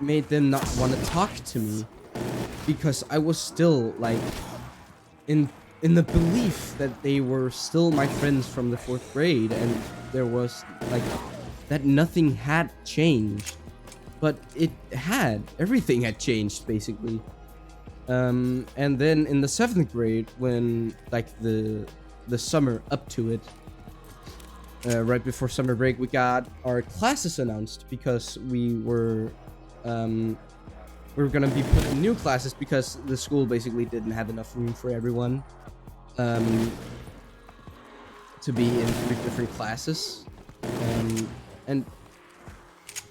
made them not want to talk to me, because I was still like in the belief that they were still my friends from the 4th grade, and there was like that nothing had changed, but it had. Everything had changed basically. And then in the 7th grade, when like the summer up to it, right before summer break, we got our classes announced, because we were gonna be put in new classes because the school basically didn't have enough room for everyone to be in 3 different classes. And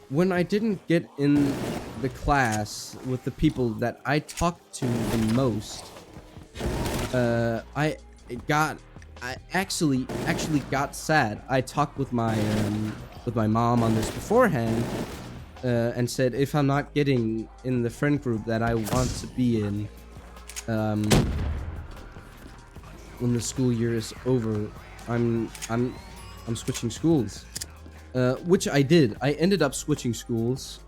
when I didn't get in the class with the people that I talked to the most, I actually got sad. I talked with my mom on this beforehand, and said, if I'm not getting in the friend group that I want to be in, when the school year is over, I'm switching schools. Which I did. I ended up switching schools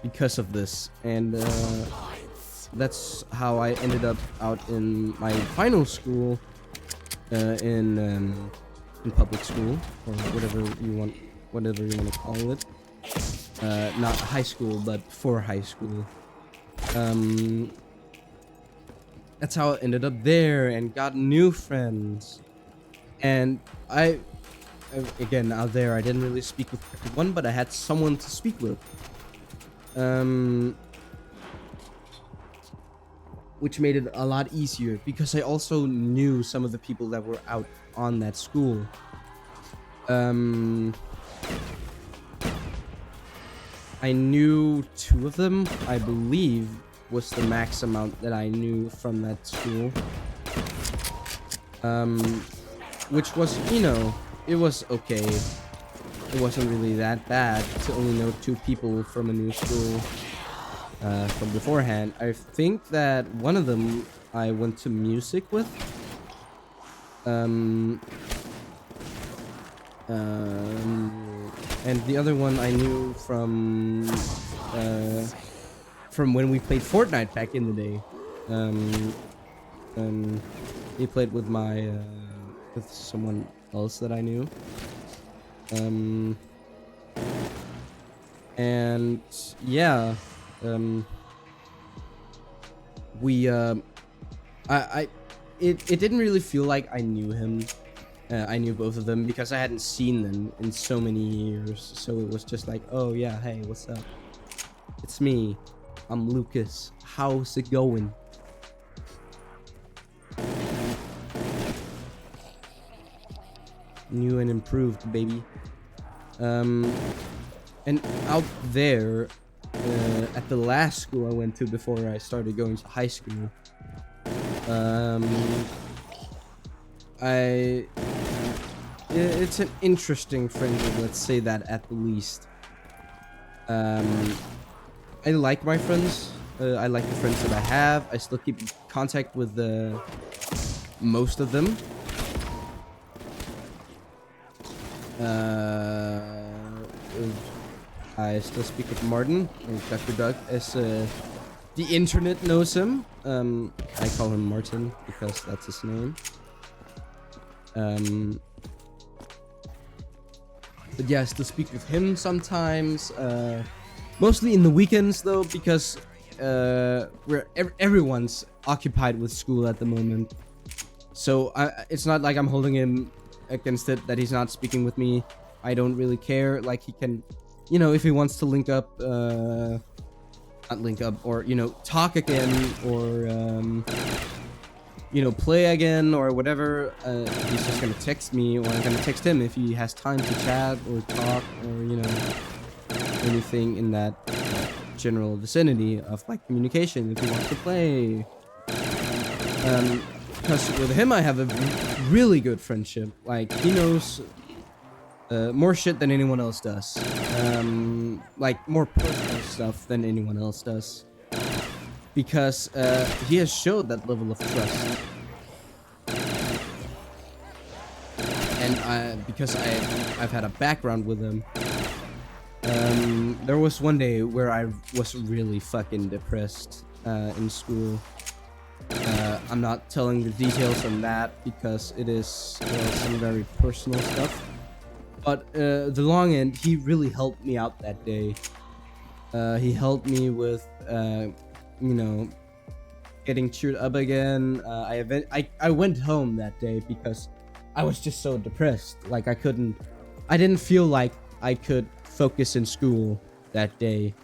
because of this, and that's how I ended up out in my final school, in public school, or whatever you want to call it. Not high school, but before high school. That's how I ended up there and got new friends. And again, out there, I didn't really speak with everyone, but I had someone to speak with. Which made it a lot easier, because I also knew some of the people that were out on that school. I knew 2 of them, I believe, was the max amount that I knew from that school. Which was, it was okay. It wasn't really that bad to only know 2 people from a new school from beforehand. I think that one of them I went to music with. And the other one I knew from when we played Fortnite back in the day. He played with with someone else that I knew. And yeah, it didn't really feel like I knew him. I knew both of them because I hadn't seen them in so many years. So it was just like, oh yeah, hey, what's up? It's me. I'm Lucas. How's it going? New and improved, baby. And out there, at the last school I went to before I started going to high school, it's an interesting friendship, let's say that at the least. I like my friends. I like the friends that I have. I still keep contact with most of them. I still speak with Martin, or Dr. Doug, as the internet knows him. I call him Martin because that's his name. But yeah, I still speak with him sometimes. Mostly in the weekends though, because everyone's occupied with school at the moment. So it's not like I'm holding him against it that he's not speaking with me. I don't really care. Like, he can, if he wants to link up, not link up, or talk again, or play again, or whatever, he's just gonna text me, or I'm gonna text him if he has time to chat or talk, or anything in that general vicinity of like communication, if he wants to play. Because with him I have a really good friendship. Like, he knows more shit than anyone else does. Like, more personal stuff than anyone else does. because he has showed that level of trust. And because I've had a background with him. There was one day where I was really fucking depressed in school. I'm not telling the details on that because it is some very personal stuff. But the long end, he really helped me out that day. He helped me with, you know, getting cheered up again. I went home that day because I was just so depressed. Like I didn't feel like I could focus in school that day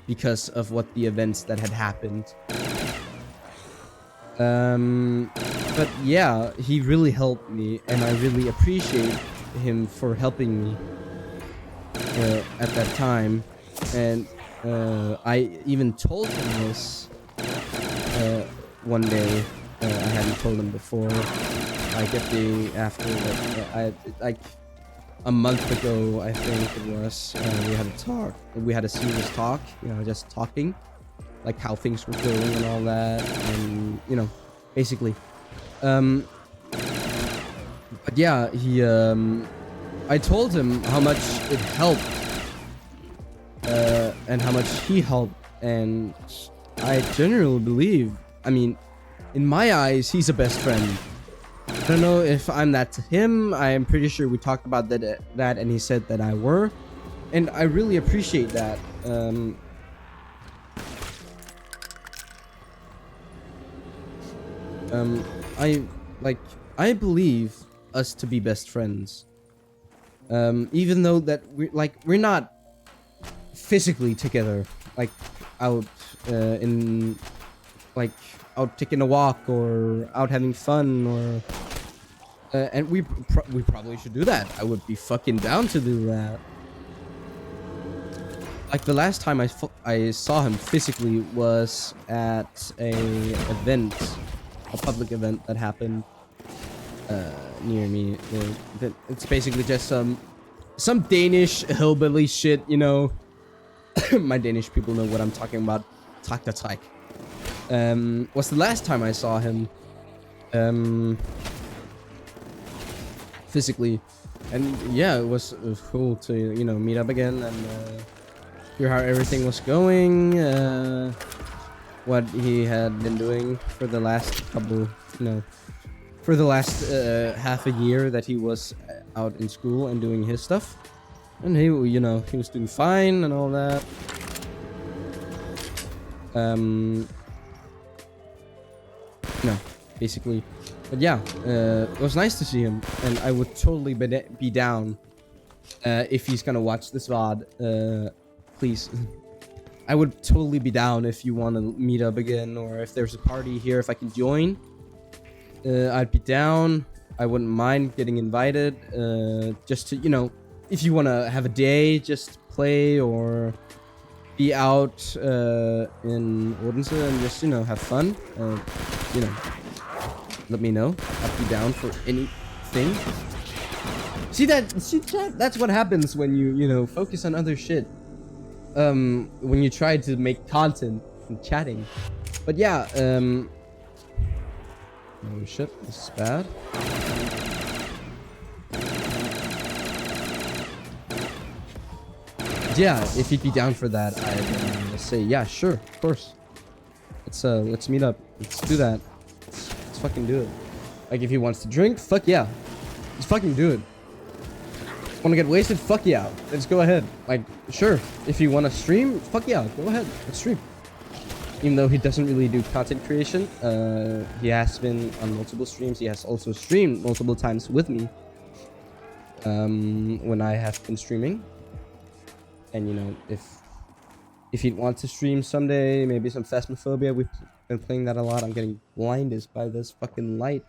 because of what the events that had happened. But yeah, he really helped me, and I really appreciate him for helping me at that time. And I even told him this one day. I hadn't told him before. Like at the after, like a month ago, I think it was. We had a talk. We had a serious talk. You know, just talking, like how things were going and all that, and you know, basically. But yeah, he. I told him how much it helped, and how much he helped, and I genuinely believe. I mean, in my eyes, he's a best friend. I don't know if I'm that to him. I am pretty sure we talked about that, and he said that I were, and I really appreciate that. I believe us to be best friends. Even though that we're not physically together, like out in like out taking a walk or out having fun or and we probably should do that. I would be fucking down to do that. Like the last time I saw him physically was at a public event that happened near me. It's basically just some Danish hillbilly shit, you know. My Danish people know what I'm talking about. Traktortræk. Was the last time I saw him physically, and yeah, it was cool to, you know, meet up again and hear how everything was going, what he had been doing for the last couple, you know, for the last half a year that he was out in school and doing his stuff, and he, you know, he was doing fine and all that. No, basically. But yeah, it was nice to see him, and I would totally be down if he's gonna watch this VOD. Please. I would totally be down if you want to meet up again, or if there's a party here, if I can join. I'd be down. I wouldn't mind getting invited. Just to, you know, if you want to have a day, just play or be out in Odense and just, you know, have fun. You know, let me know. I'd be down for anything. See that? That's what happens when you know, focus on other shit. When you try to make content and chatting. But yeah, oh shit, this is bad. Yeah, if you'd be down for that, I'd say yeah, sure, of course. Let's meet up. Let's do that. Let's fucking do it. Like if he wants to drink, fuck yeah. Let's fucking do it. Want to get wasted? Fuck yeah. Let's go ahead. Like, sure. If you want to stream, fuck yeah. Go ahead. Let's stream. Even though he doesn't really do content creation, he has been on multiple streams. He has also streamed multiple times with me when I have been streaming. And, you know, if he'd want to stream someday, maybe some Phasmophobia. We've been playing that a lot. I'm getting blinded by this fucking light.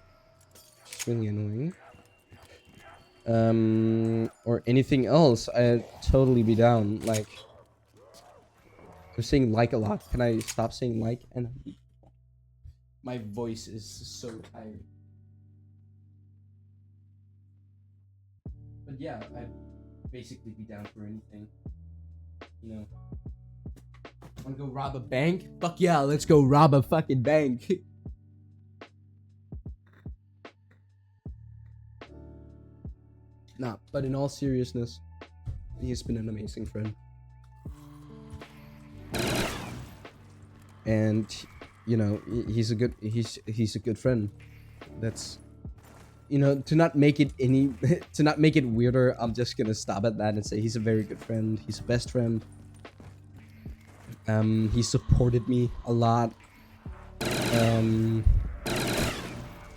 It's really annoying. Or anything else, I'd totally be down. Like, I'm saying like a lot. Can I stop saying like? And my voice is so tired. But yeah, I'd basically be down for anything, you know. Wanna go rob a bank? Fuck yeah, let's go rob a fucking bank. Nah, but in all seriousness, he's been an amazing friend. And you know, he's a good friend. That's, you know, to not make it weirder, I'm just gonna stop at that and say he's a very good friend. He's a best friend. He supported me a lot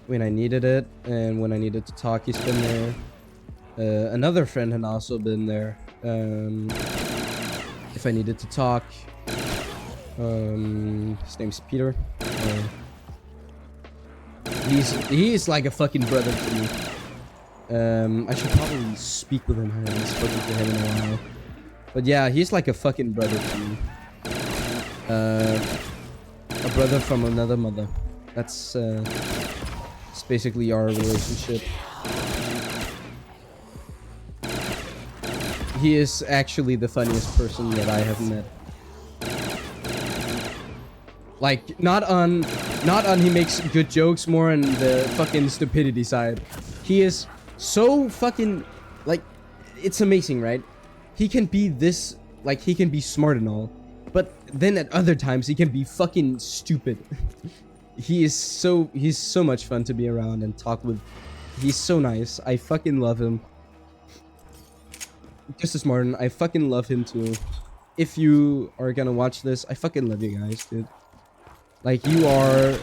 when I needed it, and when I needed to talk, he's been there. Another friend had also been there if I needed to talk. His name's Peter. He's like a fucking brother to me. I should probably speak with him. I haven't spoken to him in a while. But yeah, he's like a fucking brother to me. A brother from another mother. That's it's basically our relationship. He is actually the funniest person that I have met. Like, not on he makes good jokes, more on the fucking stupidity side. He is so fucking, like, it's amazing, right? He can be this, like, he can be smart and all, but then at other times he can be fucking stupid. He's so much fun to be around and talk with. He's so nice. I fucking love him. Just as Martin, I fucking love him too. If you are gonna watch this, I fucking love you guys, dude. Like, you are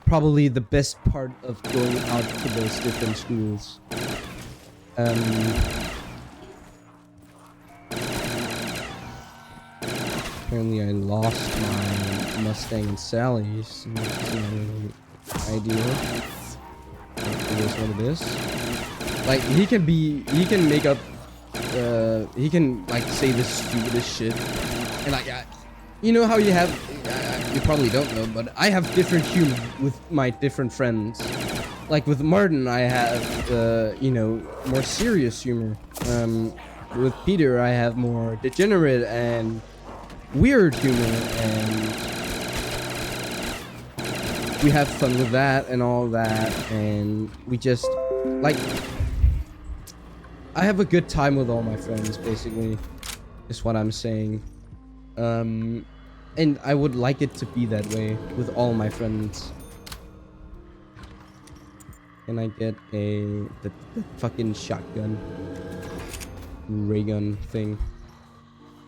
probably the best part of going out to those different schools. Apparently I lost my Mustang and Sally's. That's not really ideal. It is what it is. Like, he can make up, he can, like, say the stupidest shit. And, like, you know how you have, you probably don't know, but I have different humor with my different friends. Like, with Martin, I have, you know, more serious humor. With Peter, I have more degenerate and weird humor, and we have fun with that and all that, and we just, like, I have a good time with all my friends, basically, is what I'm saying. And I would like it to be that way with all my friends. Can I get the fucking shotgun ray gun thing?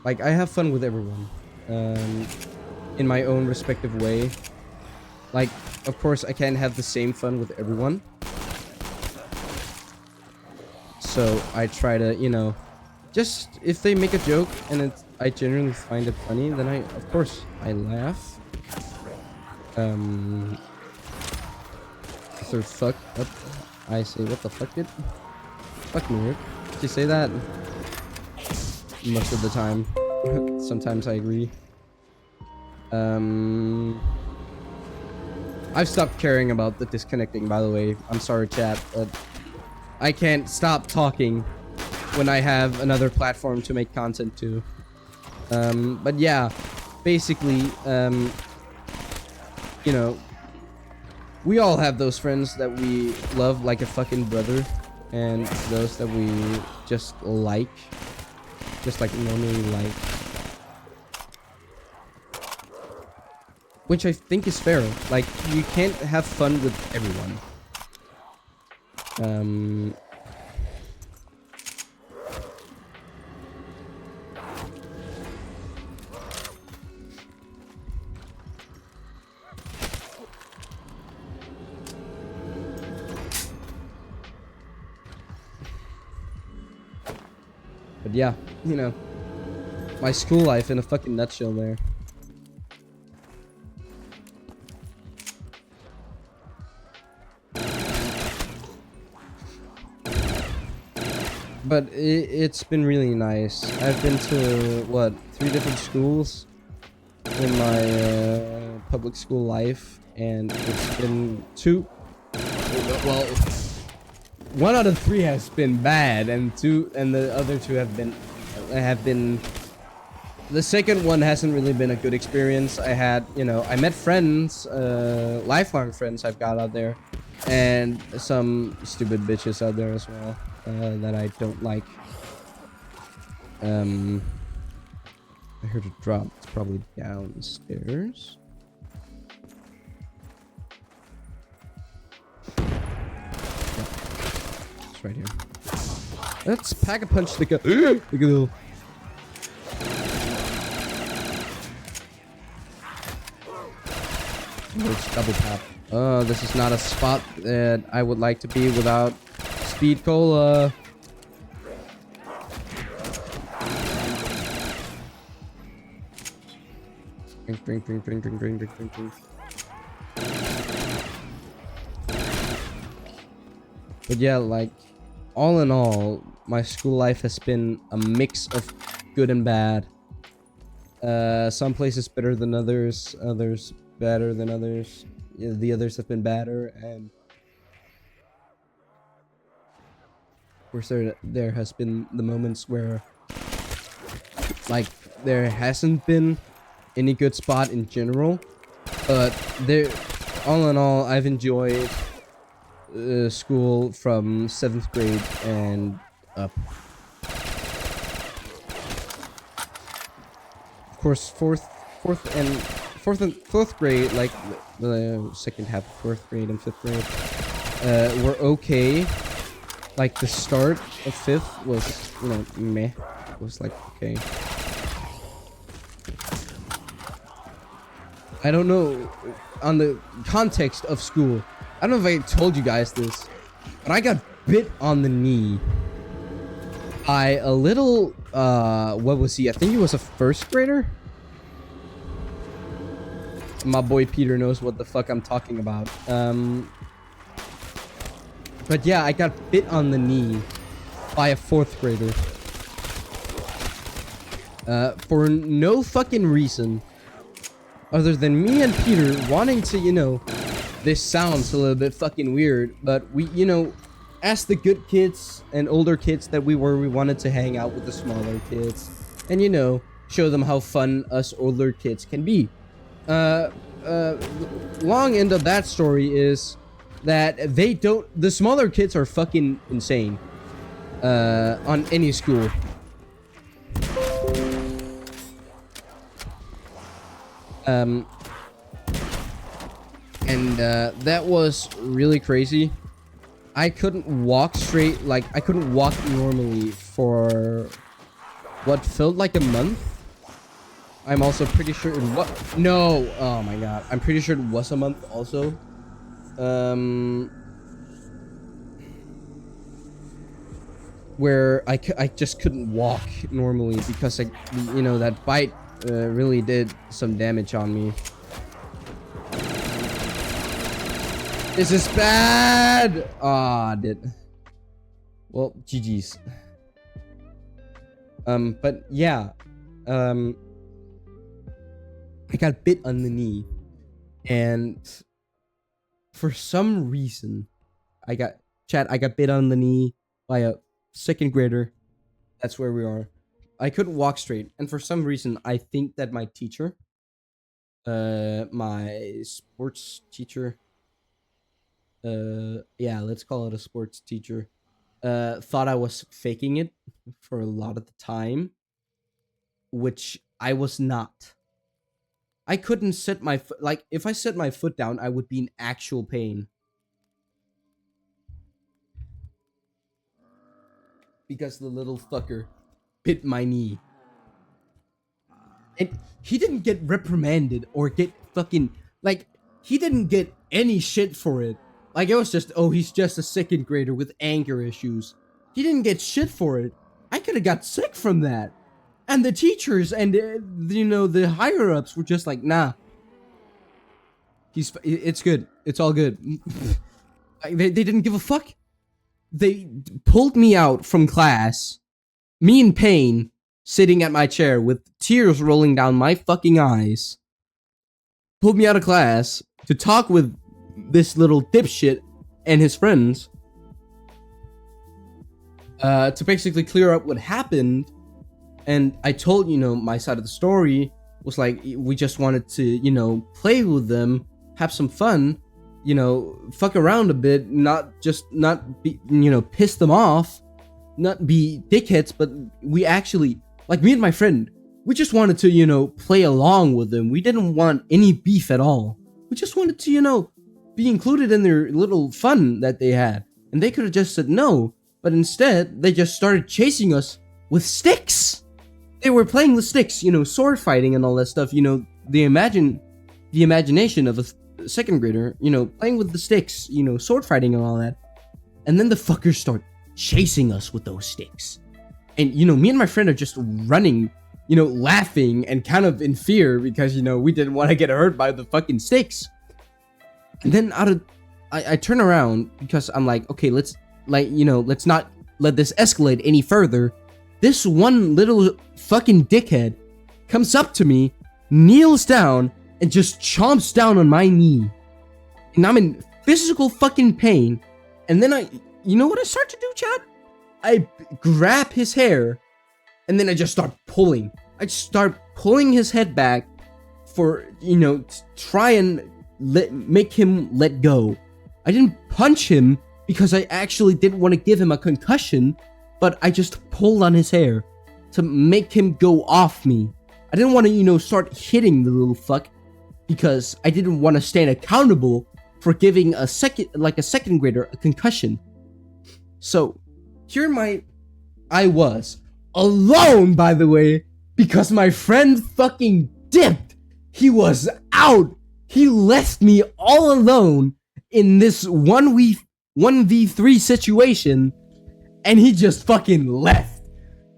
Like, I have fun with everyone, in my own respective way. Like, of course, I can't have the same fun with everyone. So I try to, you know, just if they make a joke and I genuinely find it funny, then of course, I laugh. So fuck up. I say, what the fuck, dude? Fuck me, Rick. Did you say that? Most of the time. Sometimes I agree. I've stopped caring about the disconnecting, by the way. I'm sorry, chat, but I can't stop talking when I have another platform to make content to. But yeah, basically, you know, we all have those friends that we love like a fucking brother, and those that we just like normally like. Which I think is fair. Like, you can't have fun with everyone. But yeah, you know, my school life in a fucking nutshell there. But it's been really nice. I've been to, what, 3 different schools in my public school life, and it's been 2. Well, 1 out of 3 has been bad, and the other 2 have been The second one hasn't really been a good experience. I had, you know, I met friends, lifelong friends I've got out there, and some stupid bitches out there as well, that I don't like. I heard it drop. It's probably downstairs. It's right here. Let's pack a punch the guy. Look at little. Let's double tap. Oh, this is not a spot that I would like to be without speed cola. Drink. But yeah, like, all in all, my school life has been a mix of good and bad. Some places better than others, others better than others. Yeah, the others have been badder, and of course there has been the moments where, like, there hasn't been any good spot in general, but there, all in all, I've enjoyed school from 7th grade and up. Of course, fourth and grade, like the second half of 4th grade and 5th grade, were okay. Like the start of 5th was, you know, meh. It was like okay. I don't know on the context of school. I don't know if I told you guys this, but I got bit on the knee by a little, what was he? I think he was a 1st grader. My boy Peter knows what the fuck I'm talking about. But yeah, I got bit on the knee by a 4th grader. For no fucking reason other than me and Peter wanting to, you know, this sounds a little bit fucking weird, but we, you know, as the good kids and older kids that we were, we wanted to hang out with the smaller kids and, you know, show them how fun us older kids can be. Long end of that story is that the smaller kids are fucking insane, on any school. That was really crazy. I couldn't walk straight, like, I couldn't walk normally for what felt like a month. I'm also pretty sure it was... No! Oh my god. I'm pretty sure it was a month also. Where I just couldn't walk normally because, you know, that bite really did some damage on me. This is bad! Ah, well, GG's. But yeah. I got bit on the knee. And for some reason, I got bit on the knee by a 2nd grader. That's where we are. I couldn't walk straight. And for some reason, I think that my teacher, my sports teacher, yeah, let's call it a sports teacher, thought I was faking it for a lot of the time, which I was not. I couldn't set my foot, like, if I set my foot down, I would be in actual pain. Because the little fucker bit my knee. And he didn't get reprimanded or get fucking, like, he didn't get any shit for it. Like, it was just, oh, he's just a 2nd grader with anger issues. He didn't get shit for it. I could have got sick from that. And the teachers and, you know, the higher-ups were just like, nah. It's good. It's all good. They didn't give a fuck. They pulled me out from class, me in pain, sitting at my chair with tears rolling down my fucking eyes. Pulled me out of class to talk with this little dipshit and his friends. To basically clear up what happened. And I told, my side of the story was like, we just wanted to, play with them, have some fun, fuck around a bit, not be, piss them off, not be dickheads, but we actually, like me and my friend, we just wanted to, play along with them. We didn't want any beef at all. We just wanted to, be included in their little fun that they had. And they could have just said no, but instead, they just started chasing us with sticks. They were playing with sticks, sword fighting and all that stuff. The imagination of a second grader, playing with the sticks, sword fighting and all that. And then the fuckers start chasing us with those sticks. And, me and my friend are just running, laughing and kind of in fear because, we didn't want to get hurt by the fucking sticks. And then I turn around because I'm like, okay, let's not let this escalate any further. This one little fucking dickhead comes up to me, kneels down, and just chomps down on my knee. And I'm in physical fucking pain. And then you know what I start to do, Chad? I grab his hair, and then I just start pulling. I just start pulling his head back for, to try and make him let go. I didn't punch him because I actually didn't want to give him a concussion, but I just pulled on his hair to make him go off me. I didn't want to, start hitting the little fuck because I didn't want to stand accountable for giving a second grader a concussion. So, I was alone, by the way, because my friend fucking dipped. He was out. He left me all alone in this 1v3 situation. And he just fucking left.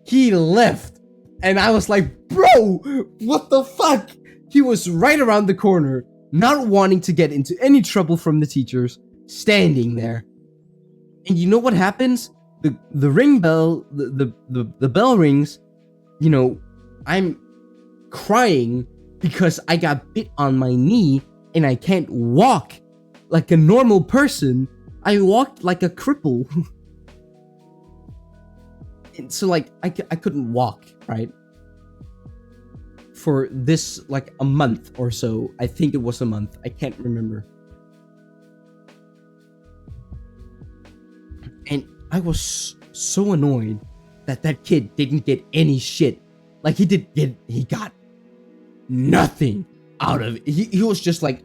He left. And I was like, bro, what the fuck? He was right around the corner, not wanting to get into any trouble from the teachers, standing there. And you know what happens? The ring bell, the bell rings, I'm crying because I got bit on my knee and I can't walk like a normal person. I walked like a cripple. So I couldn't walk, right? For this a month or so. I think it was a month. I can't remember. And I was so annoyed that kid didn't get any shit. He got nothing out of it. He was just he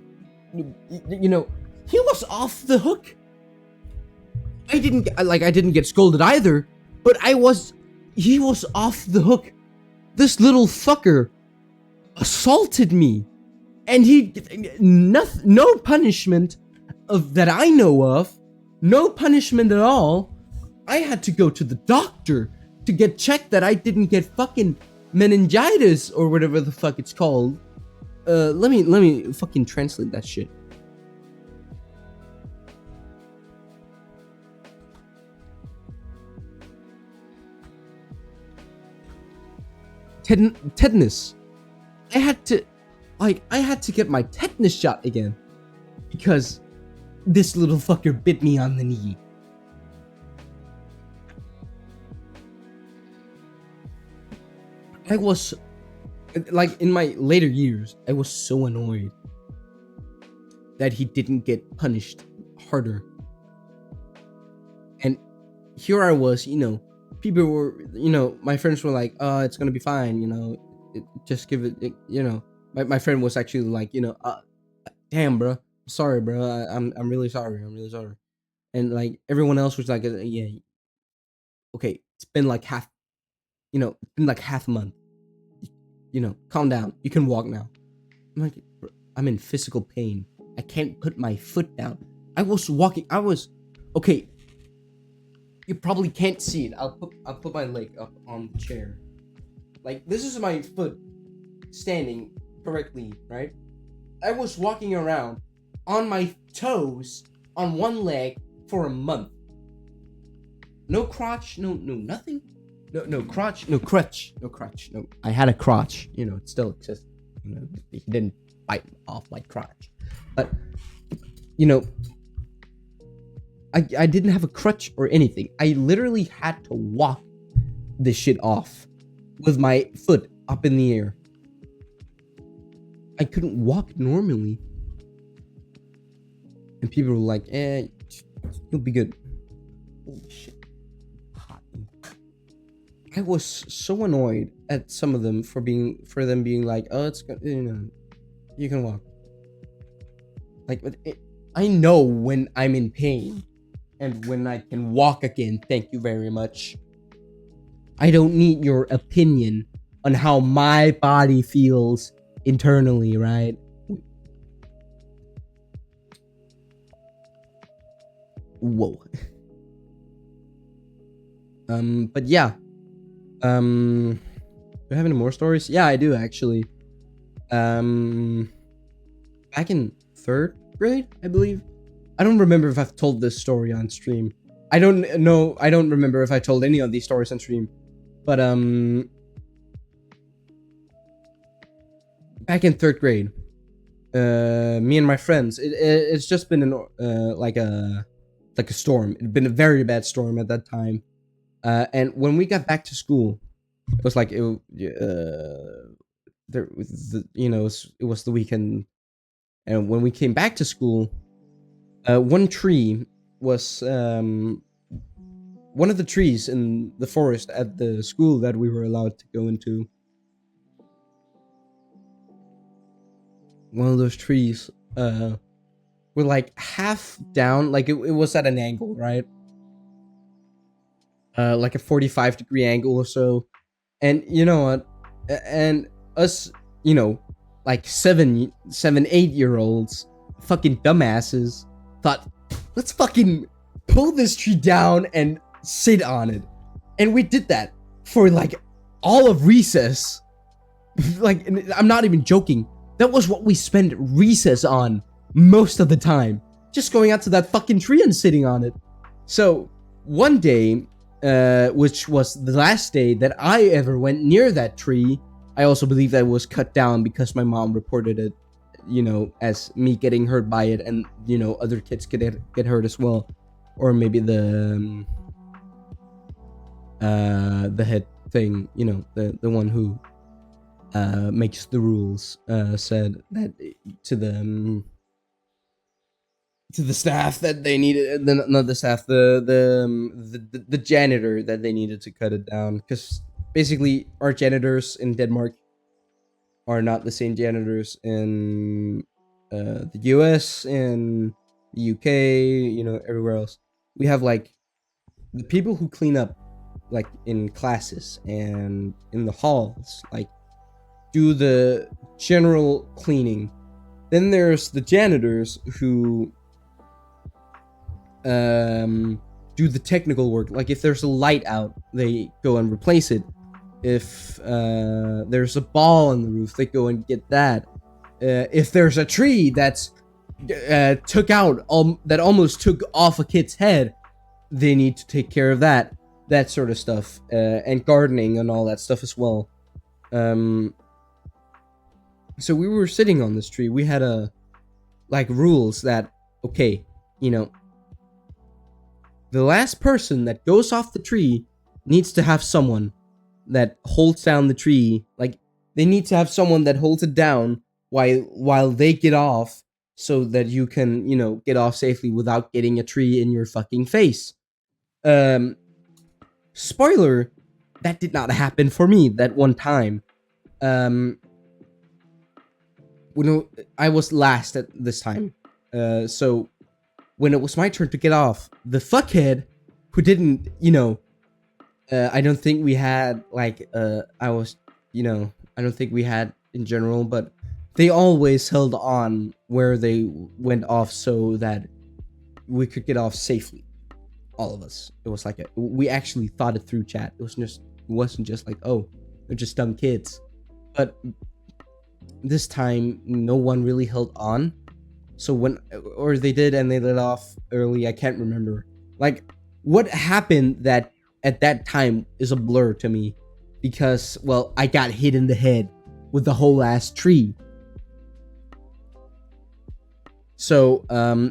was off the hook. I didn't get scolded either. But he was off the hook. This little fucker assaulted me. And no punishment that I know of. No punishment at all. I had to go to the doctor to get checked that I didn't get fucking meningitis or whatever the fuck it's called. Let me fucking translate that shit. Tetanus. I had to get my tetanus shot again because this little fucker bit me on the knee. I was in my later years, I was so annoyed that he didn't get punished harder. And here I was, people were, my friends were like, it's gonna be fine, just give it, my friend was actually like, damn, bro, sorry, bro, I'm really sorry, and everyone else was like, yeah, okay, it's been half a month, calm down, you can walk now. I'm like, bro, I'm in physical pain, I can't put my foot down. I was okay. You probably can't see it. I'll put my leg up on the chair. This is my foot standing correctly, right? I was walking around on my toes on one leg for a month. No crotch, no nothing. No crotch, no crutch. No, I had a crotch, it still exists. He didn't bite off my crotch. But I didn't have a crutch or anything. I literally had to walk this shit off. with my foot up in the air. I couldn't walk normally. And people were like, you'll be good. Holy shit. I was so annoyed at some of them for them being like, oh, it's good, you can walk. Like, I know when I'm in pain and when I can walk again. Thank you very much. I don't need your opinion on how my body feels internally, right? Whoa. But yeah. Do I have any more stories? Yeah, I do actually. Back in 3rd grade, I believe. I don't remember if I've told this story on stream. I don't remember if I told any of these stories on stream. But back in 3rd grade, me and my friends, it's just been like a storm. It'd been a very bad storm at that time. And when we got back to school, it was like it was the weekend, and when we came back to school, one tree was one of the trees in the forest at the school that we were allowed to go into. One of those trees were like half down, like it was at an angle, right? Like a 45-degree angle or so. And you know what? And us, like 7, 8-year-olds, fucking dumbasses, thought, let's fucking pull this tree down and sit on it. And we did that for like all of recess. Like, I'm not even joking. That was what we spent recess on most of the time. Just going out to that fucking tree and sitting on it. So, one day, which was the last day that I ever went near that tree, I also believe that it was cut down because my mom reported it, as me getting hurt by it, and, other kids could get hurt as well. Or maybe the head thing, the one who makes the rules, said that to the staff that they needed, not the staff, the janitor, that they needed to cut it down, because basically our janitors in Denmark are not the same janitors in the US and the UK, everywhere else. We have like the people who clean up, like in classes and in the halls, like do the general cleaning. Then there's the janitors who do the technical work. Like if there's a light out, they go and replace it. If there's a ball on the roof, they go and get that. If there's a tree that's that almost took off a kid's head, they need to take care of that sort of stuff, and gardening and all that stuff as well. So we were sitting on this tree. We had rules that, okay, the last person that goes off the tree needs to have someone that holds down the tree. Like, they need to have someone that holds it down while they get off, so that you can, get off safely without getting a tree in your fucking face. Spoiler, that did not happen for me that one time. I was last at this time. So when it was my turn to get off, the fuckhead who didn't, I don't think we had I don't think we had in general, but they always held on where they went off so that we could get off safely. All of us. It was like we actually thought it through, chat. It wasn't just like, oh, they're just dumb kids. But this time, no one really held on. So or they did and they let off early. I can't remember. Like, what happened that at that time is a blur to me, because, well, I got hit in the head with the whole ass tree. So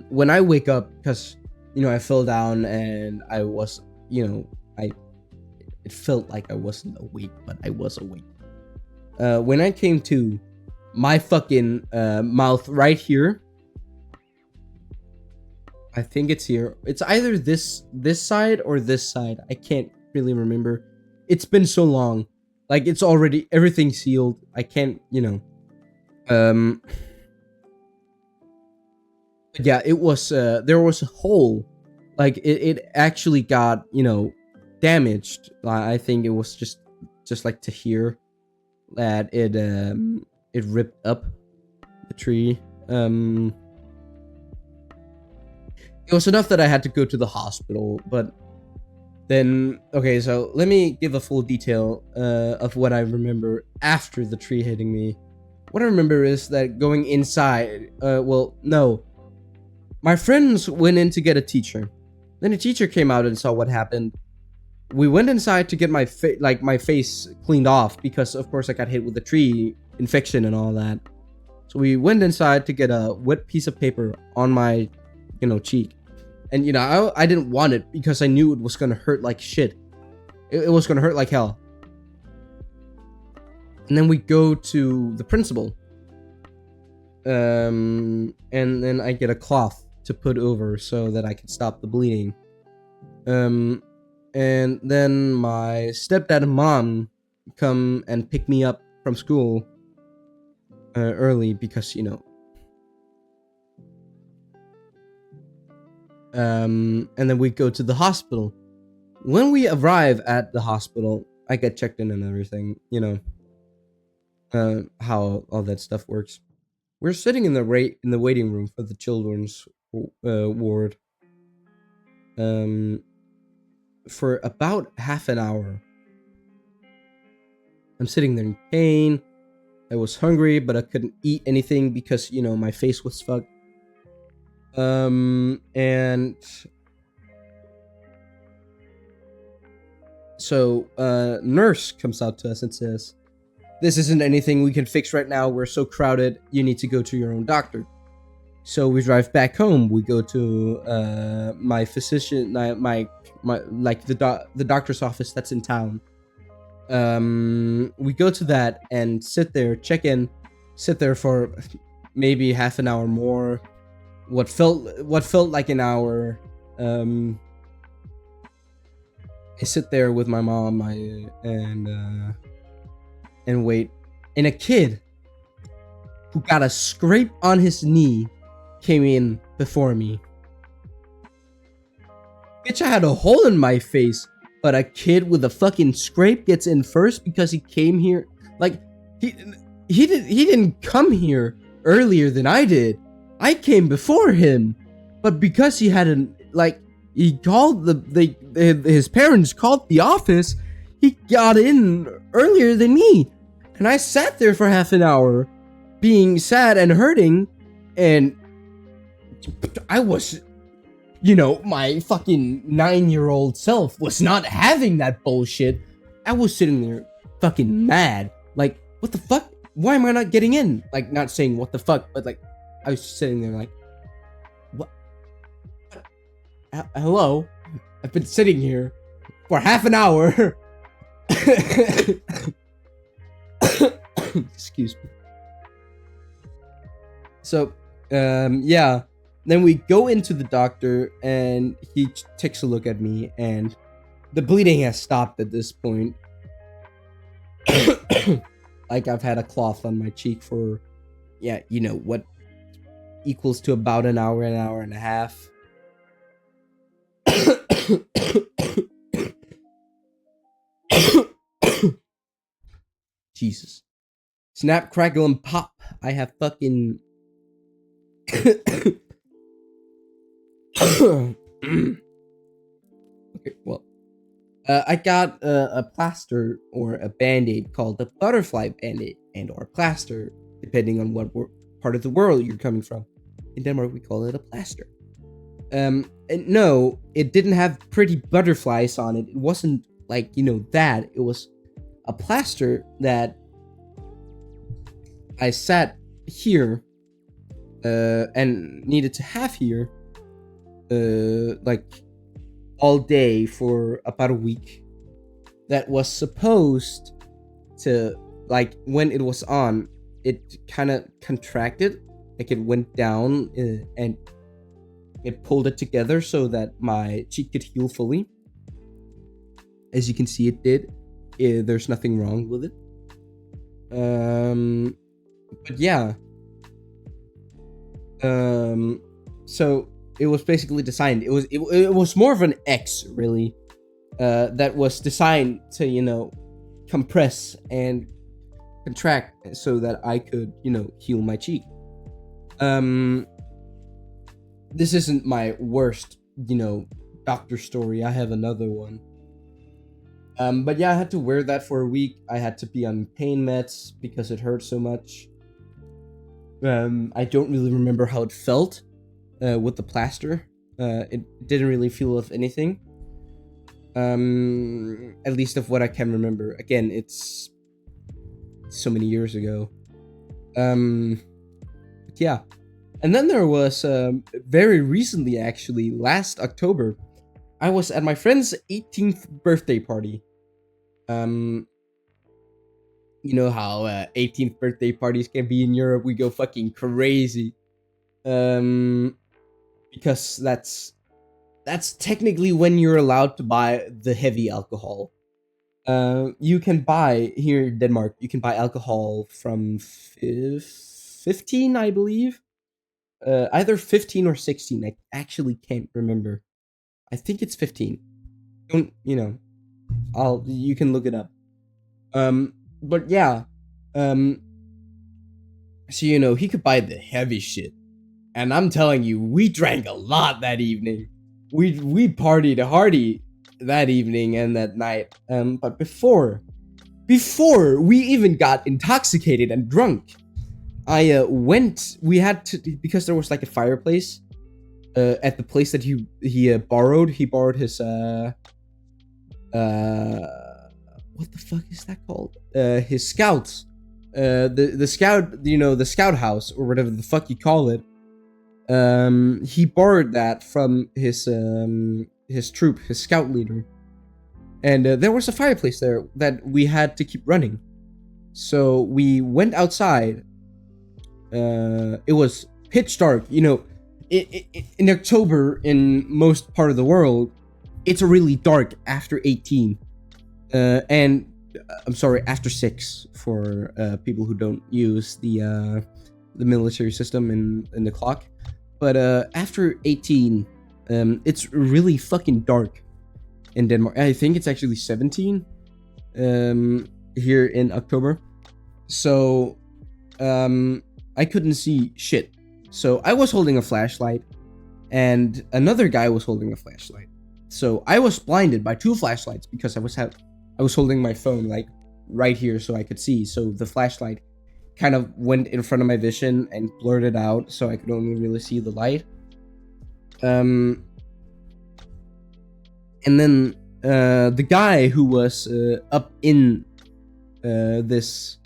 when I wake up, because I fell down and I was, It felt like I wasn't awake, but I was awake. When I came to, my fucking mouth right here. I think it's here. It's either this side or this side. I can't really remember. It's been so long. Like, it's already everything sealed. I can't, yeah, it was there was a hole. Like it actually got, damaged. I think it was just like to hear that it ripped up the tree. It was enough that I had to go to the hospital, but then, okay, so let me give a full detail of what I remember after the tree hitting me. What I remember is that going inside, my friends went in to get a teacher. Then a teacher came out and saw what happened. We went inside to get my face cleaned off because, of course, I got hit with a tree infection and all that. So we went inside to get a wet piece of paper on my, cheek. And, I didn't want it because I knew it was going to hurt like shit. It was going to hurt like hell. And then we go to the principal. And then I get a cloth to put over so that I can stop the bleeding. And then my stepdad and mom come and pick me up from school early because, and then we go to the hospital. When we arrive at the hospital, I get checked in and everything, how all that stuff works. We're sitting in the waiting room for the children's ward for about half an hour. I'm sitting there in pain. I was hungry, but I couldn't eat anything because, my face was fucked. And so nurse comes out to us and says, "This isn't anything we can fix right now. We're so crowded. You need to go to your own doctor." So we drive back home. We go to my physician, my the doctor's office that's in town. We go to that and sit there, sit there for maybe half an hour more. What felt like an hour. I sit there with my mom, and wait. And a kid who got a scrape on his knee came in before me. Bitch, I had a hole in my face, but a kid with a fucking scrape gets in first because he came here. Like, he didn't come here earlier than I did. I came before him, but because he hadn't, he called his parents called the office, he got in earlier than me. And I sat there for half an hour, being sad and hurting, and I was, my fucking 9-year-old self was not having that bullshit. I was sitting there fucking mad. Like, what the fuck? Why am I not getting in? Like, not saying what the fuck, but I was sitting there like, what? Hello? I've been sitting here for half an hour. Excuse me. So, yeah. Then we go into the doctor and he takes a look at me and the bleeding has stopped at this point. Like, I've had a cloth on my cheek for, what equals to about an hour and a half. Jesus. Snap, crackle, and pop. I have fucking... Okay, well. I got a plaster or a band-aid called the butterfly band-aid and or plaster, depending on what part of the world you're coming from. In Denmark, we call it a plaster. And no, it didn't have pretty butterflies on it. It wasn't that. It was a plaster that I sat here and needed to have here all day for about a week. that was supposed to, like, when it was on, it kind of contracted, like it went down, and it pulled it together so that my cheek could heal fully. As you can see, it did. There's nothing wrong with it. But yeah. So it was basically designed. It was more of an X, really, that was designed to, you know, compress and contract so that I could, you know, heal my cheek. This isn't my worst, you know, doctor story. I have another one. But yeah, I had to wear that for a week. I had to be on pain meds because it hurt so much. I don't really remember how it felt with the plaster. It didn't really feel of anything. At least of what I can remember. Again, it's so many years ago. Yeah. And then there was very recently, actually, last October, I was at my friend's 18th birthday party. You know how 18th birthday parties can be in Europe. We go fucking crazy. Because that's technically when you're allowed to buy the heavy alcohol. You can buy, here in Denmark, you can buy alcohol from 15, I believe. Either 15 or 16. I actually can't remember. I think it's 15. Don't, you know, you can look it up. But yeah. So, you know, he could buy the heavy shit. And I'm telling you, we drank a lot that evening. We partied hardy that evening and that night. But before we even got intoxicated and drunk, we had to, because there was like a fireplace at the place that he borrowed. He borrowed his what the fuck is that called? His scouts. The scout, you know, the scout house or whatever the fuck you call it. He borrowed that from his troop, his scout leader. And there was a fireplace there that we had to keep running. So we went outside. It was pitch dark, you know. In October, in most part of the world, it's really dark after 18. And I'm sorry, after 6 for people who don't use the military system in the clock. But after 18, it's really fucking dark in Denmark. I think it's actually 17 here in October. So I couldn't see shit. So I was holding a flashlight, and another guy was holding a flashlight. So I was blinded by 2 flashlights because I was holding my phone like right here so I could see. So the flashlight kind of went in front of my vision and blurred it out, so I could only really see the light. And then the guy who was up in this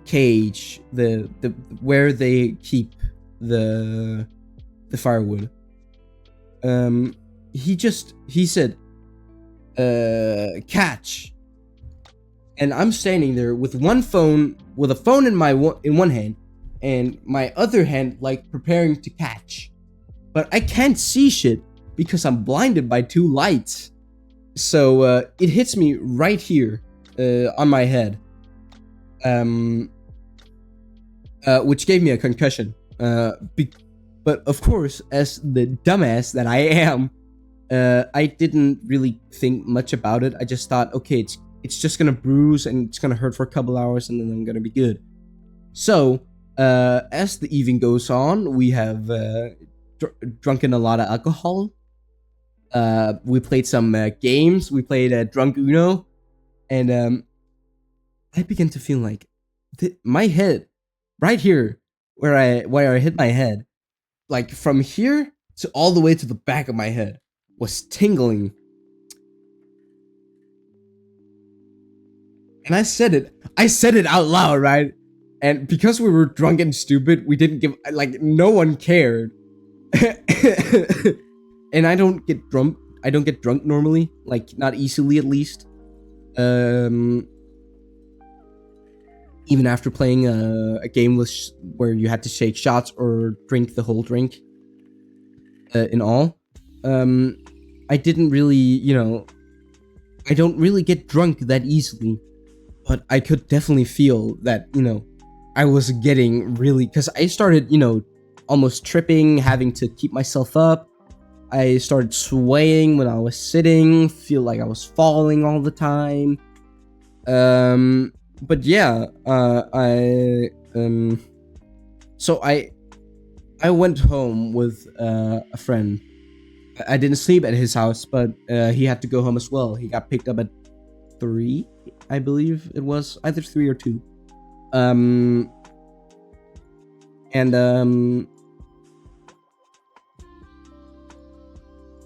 cage, the where they keep the firewood, he said catch. And I'm standing there with a phone in one hand and my other hand like preparing to catch, but I can't see shit because I'm blinded by 2 lights. So it hits me right here on my head, which gave me a concussion. But of course, as the dumbass that I am, I didn't really think much about it. I just thought, okay, it's just gonna bruise and it's gonna hurt for a couple hours and then I'm gonna be good. So as the evening goes on, we have drunken a lot of alcohol. We played some games. We played Drunk Uno, and I began to feel like my head, right here, where I hit my head, like from here to all the way to the back of my head, was tingling. And I said it out loud, right? And because we were drunk and stupid, we didn't give, like, no one cared. And I don't get drunk normally, like, not easily at least. Um, even after playing a game where you had to shake shots or drink the whole drink in all, I didn't really, I don't really get drunk that easily, but I could definitely feel that, I was getting really, because I started, almost tripping, having to keep myself up. I started swaying when I was sitting, feel like I was falling all the time. But yeah, so I went home with a friend. I didn't sleep at his house, but he had to go home as well. He got picked up at 3, I believe it was, either 3 or 2.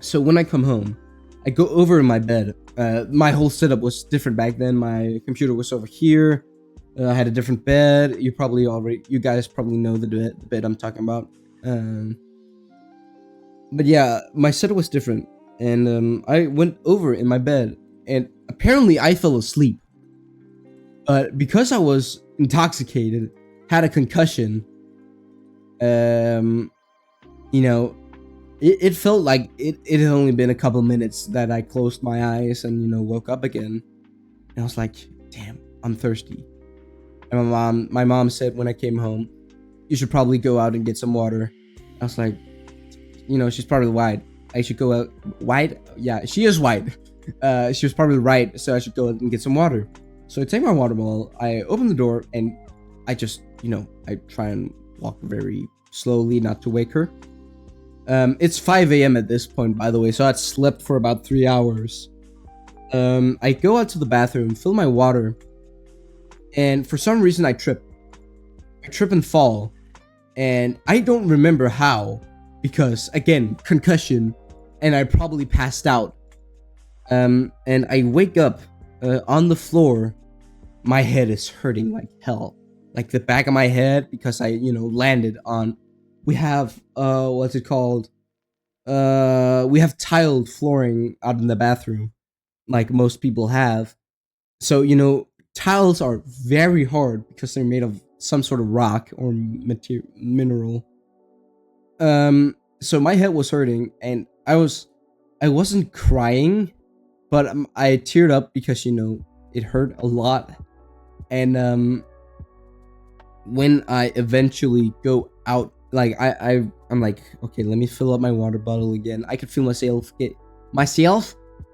So when I come home, I go over in my bed. My whole setup was different back then. My computer was over here. I had a different bed. You guys probably know the bed I'm talking about. But yeah, my setup was different, and I went over in my bed, and apparently I fell asleep. But because I was intoxicated, had a concussion, it felt like it had only been a couple minutes that I closed my eyes and woke up again. And I was like, damn, I'm thirsty. And my mom said when I came home, you should probably go out and get some water. I was like, she's probably white. I should go out. White? Yeah, she is white. She was probably right, so I should go out and get some water. So I take my water bottle, I open the door, and I just, I try and walk very slowly not to wake her. It's 5 a.m. at this point, by the way, so I'd slept for about 3 hours. I go out to the bathroom, fill my water, and for some reason I trip. I trip and fall, and I don't remember how, because, again, concussion, and I probably passed out. And I wake up on the floor. My head is hurting like hell. Like the back of my head, because I, landed on... We have, what's it called? We have tiled flooring out in the bathroom, like most people have. So, tiles are very hard because they're made of some sort of rock or mineral. So my head was hurting, and I wasn't crying, but I teared up because, it hurt a lot. And, when I eventually go out, like I'm like, okay, let me fill up my water bottle again. I could feel myself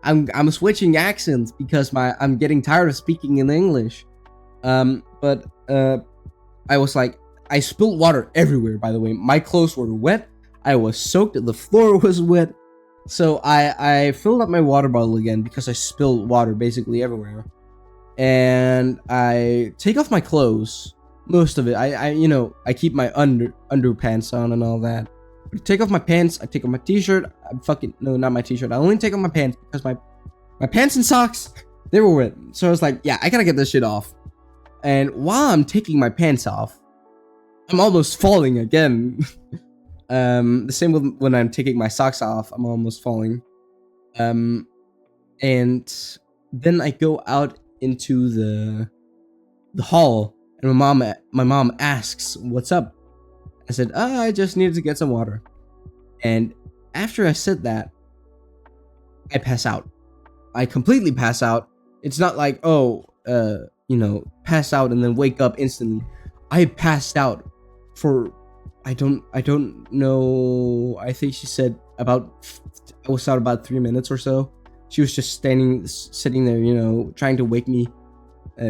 I'm switching accents because I'm getting tired of speaking in English. But I was like, I spilled water everywhere, by the way. My clothes were wet. I was soaked. The floor was wet. So I filled up my water bottle again because I spilled water basically everywhere. And I take off my clothes. Most of it. I keep my underpants on and all that. I take off my pants. I take off my t-shirt. No, not my t-shirt. I only take off my pants because my pants and socks, they were wet. So I was like, yeah, I gotta get this shit off. And while I'm taking my pants off, I'm almost falling again. The same with when I'm taking my socks off, I'm almost falling. And then I go out into the hall. And my mom asks, "What's up?" I said, I just needed to get some water." And after I said that, I pass out. I completely pass out. It's not like, pass out and then wake up instantly. I passed out for, I don't know. I think she said I was out about 3 minutes or so. She was just sitting there, trying to wake me.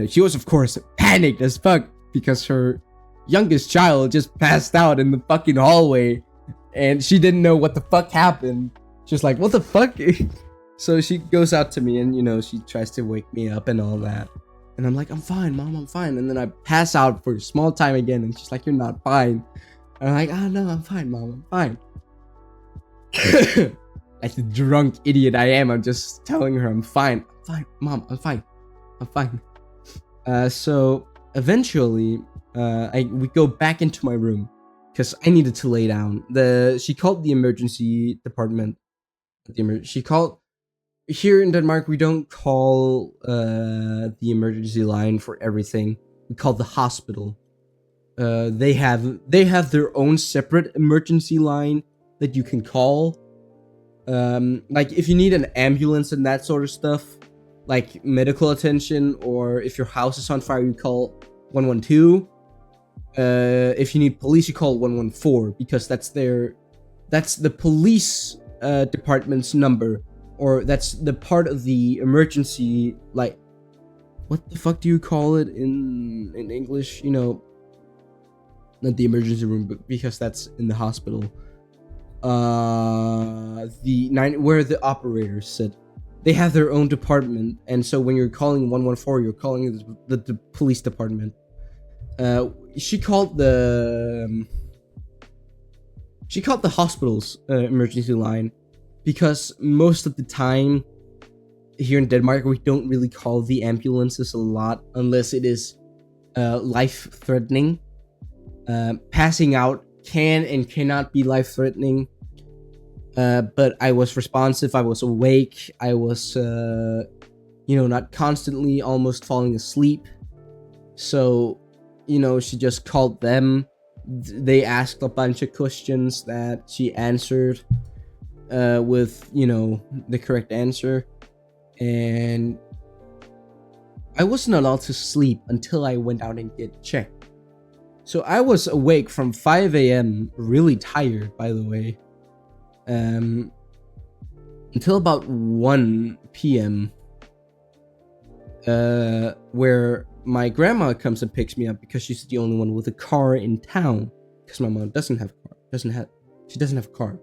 She was, of course, panicked as fuck because her youngest child just passed out in the fucking hallway and she didn't know what the fuck happened. She was like, what the fuck? So she goes out to me and, she tries to wake me up and all that. And I'm like, I'm fine, Mom, I'm fine. And then I pass out for a small time again and she's like, you're not fine. And I'm like, oh, no, I'm fine, Mom, I'm fine. Like the drunk idiot I am, I'm just telling her I'm fine. I'm fine, Mom, I'm fine. I'm fine. So eventually, we go back into my room because I needed to lay down. She called the emergency department. She called here in Denmark, we don't call the emergency line for everything. We call the hospital. They have their own separate emergency line that you can call. Like if you need an ambulance and that sort of stuff, like medical attention, or if your house is on fire, you call 112. If you need police, you call 114 because that's the police department's number, or that's the part of the emergency, like, what the fuck do you call it in English? You know, not the emergency room, but because that's in the hospital. Where the operators sit. They have their own department, and so when you're calling 114, you're calling the police department. She called the hospital's emergency line because most of the time here in Denmark we don't really call the ambulances a lot unless it is life-threatening. Passing out can and cannot be life-threatening, but I was responsive, I was awake, I was not constantly almost falling asleep. So she just called them. They asked a bunch of questions that she answered with the correct answer, and I wasn't allowed to sleep until I went out and get checked. So I was awake from 5 a.m. really tired, by the way, until about 1 p.m. Where my grandma comes and picks me up because she's the only one with a car in town, because my mom doesn't have a car. She doesn't have a car.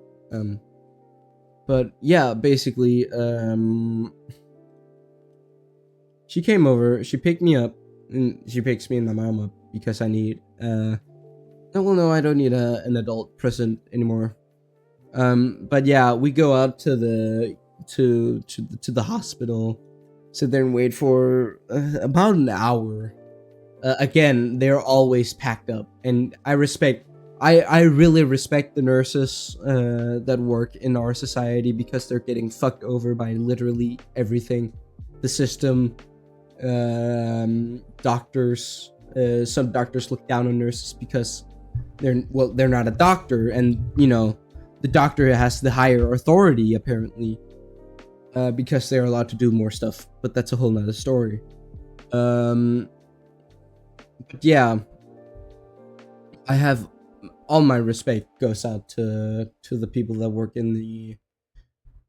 But yeah, basically, she came over, she picked me up, and she picks me and my mom up because I need I don't need an adult present anymore. But yeah, we go out to the hospital, sit there and wait for about an hour. Again, they're always packed up, and I really respect the nurses that work in our society because they're getting fucked over by literally everything. The system, doctors. Some doctors look down on nurses because they're not a doctor, and the doctor has the higher authority apparently, because they're allowed to do more stuff. But that's a whole nother story. But yeah, I have all my respect goes out to the people that work in the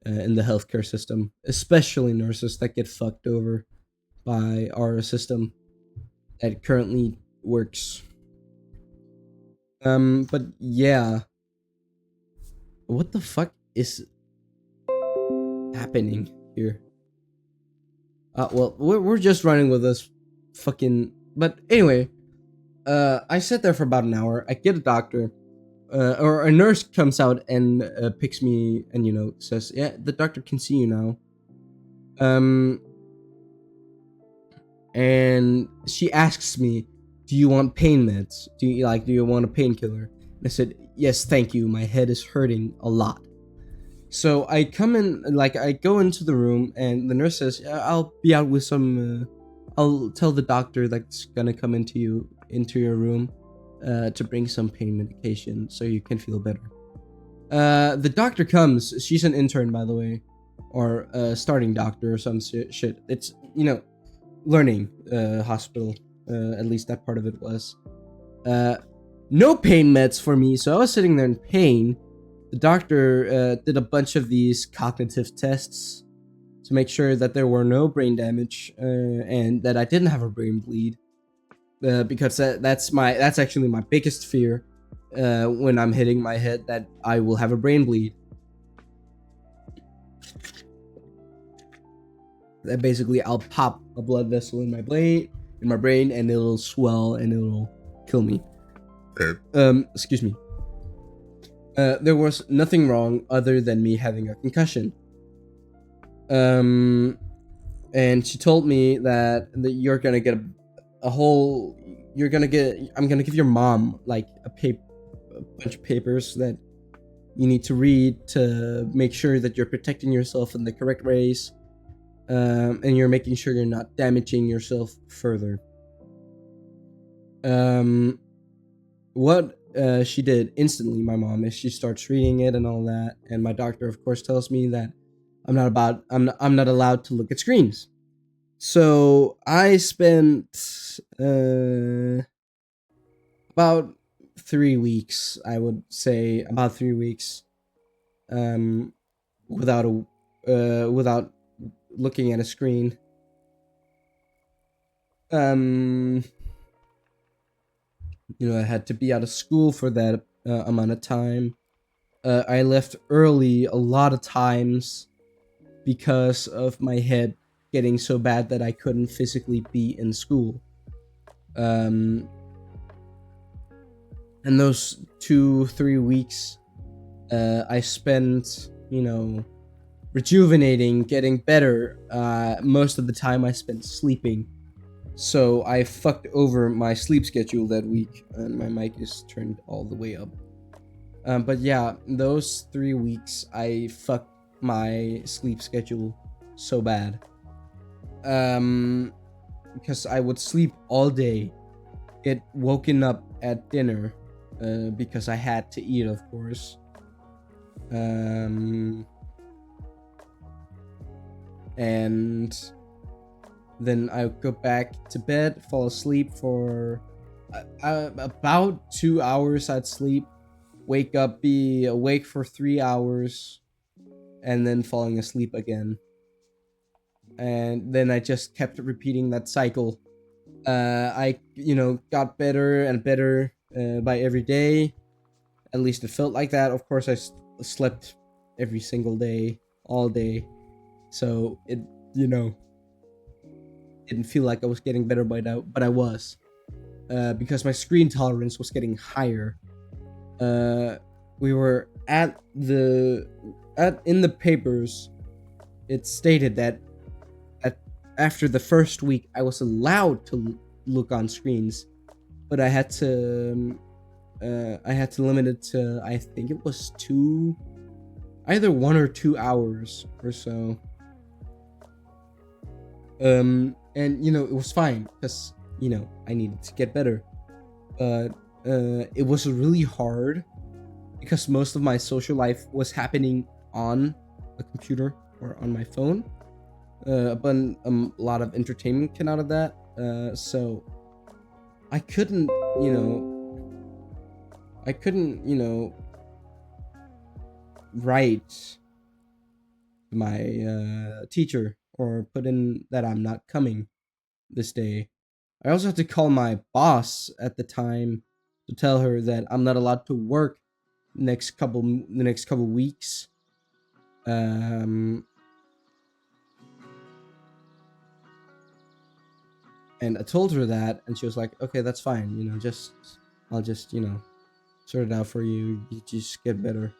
healthcare system, especially nurses that get fucked over by our system that currently works. But yeah, what the fuck is happening here? Well, we're just running with this fucking. But anyway, I sit there for about an hour. I get a doctor, or a nurse comes out and picks me, and says, "Yeah, the doctor can see you now." And she asks me, "Do you want pain meds? Do you want a painkiller?" And I said, "Yes, thank you. My head is hurting a lot." So I come in, I go into the room, and the nurse says, "I'll be out with some. I'll tell the doctor that's gonna come into your room, to bring some pain medication so you can feel better." The doctor comes. She's an intern, by the way, or a starting doctor or some shit. It's learning hospital. At least that part of it was. No pain meds for me, so I was sitting there in pain. The doctor did a bunch of these cognitive tests to make sure that there were no brain damage, and that I didn't have a brain bleed, because that's actually my biggest fear when I'm hitting my head, that I will have a brain bleed. That basically I'll pop a blood vessel in my brain, and it'll swell and it'll kill me. Excuse me. There was nothing wrong other than me having a concussion. And she told me that you're gonna get I'm gonna give your mom a bunch of papers that you need to read to make sure that you're protecting yourself in the correct ways, and you're making sure you're not damaging yourself further. What she did instantly, my mom, is she starts reading it and all that, and my doctor, of course, tells me that I'm not allowed to look at screens. So I spent about 3 weeks, I would say, about 3 weeks, without looking at a screen. I had to be out of school for that amount of time. I left early a lot of times because of my head getting so bad that I couldn't physically be in school. And those 2-3 weeks I spent, rejuvenating, getting better. Most of the time I spent sleeping. So I fucked over my sleep schedule that week, and my mic is turned all the way up. But yeah, those 3 weeks I fucked my sleep schedule so bad. Because I would sleep all day, get woken up at dinner, because I had to eat, of course. And then I would go back to bed, fall asleep for about 2 hours. I'd sleep, wake up, be awake for 3 hours, and then falling asleep again. And then I just kept repeating that cycle. I got better and better by every day. At least it felt like that. Of course, I slept every single day, all day. So it, didn't feel like I was getting better by now, but I was. Because my screen tolerance was getting higher. We were in the papers, it stated that after the first week I was allowed to look on screens, but I had to limit it to, I think it was either 1 or 2 hours or so. And it was fine because I needed to get better, but it was really hard because most of my social life was happening on a computer or on my phone, but a lot of entertainment came out of that, so I couldn't write my teacher or put in that I'm not coming this day. I also had to call my boss at the time to tell her that I'm not allowed to work the next couple weeks. And I told her that, and she was like, "Okay, that's fine. I'll just sort it out for you. You just get better."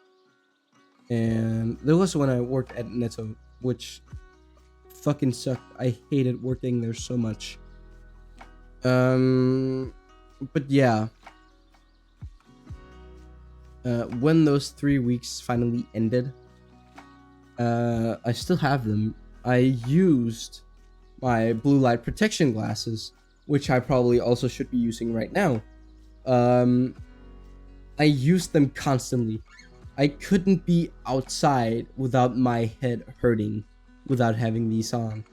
And there was when I worked at Netto, which fucking sucked. I hated working there so much. But yeah. When those 3 weeks finally ended, I still have them. I used my blue light protection glasses, which I probably also should be using right now. I used them constantly. I couldn't be outside without my head hurting without having these on,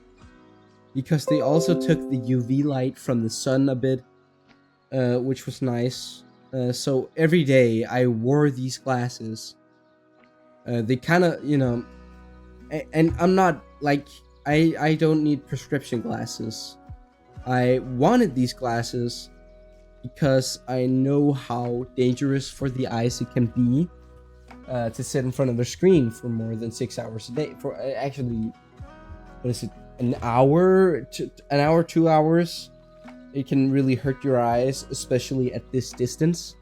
because they also took the UV light from the sun a bit, which was nice. So every day I wore these glasses. They kind of, and I'm not like, I don't need prescription glasses. I wanted these glasses because I know how dangerous for the eyes it can be to sit in front of a screen for more than 6 hours a day. For actually, what is it? An hour, 2 hours. It can really hurt your eyes, especially at this distance,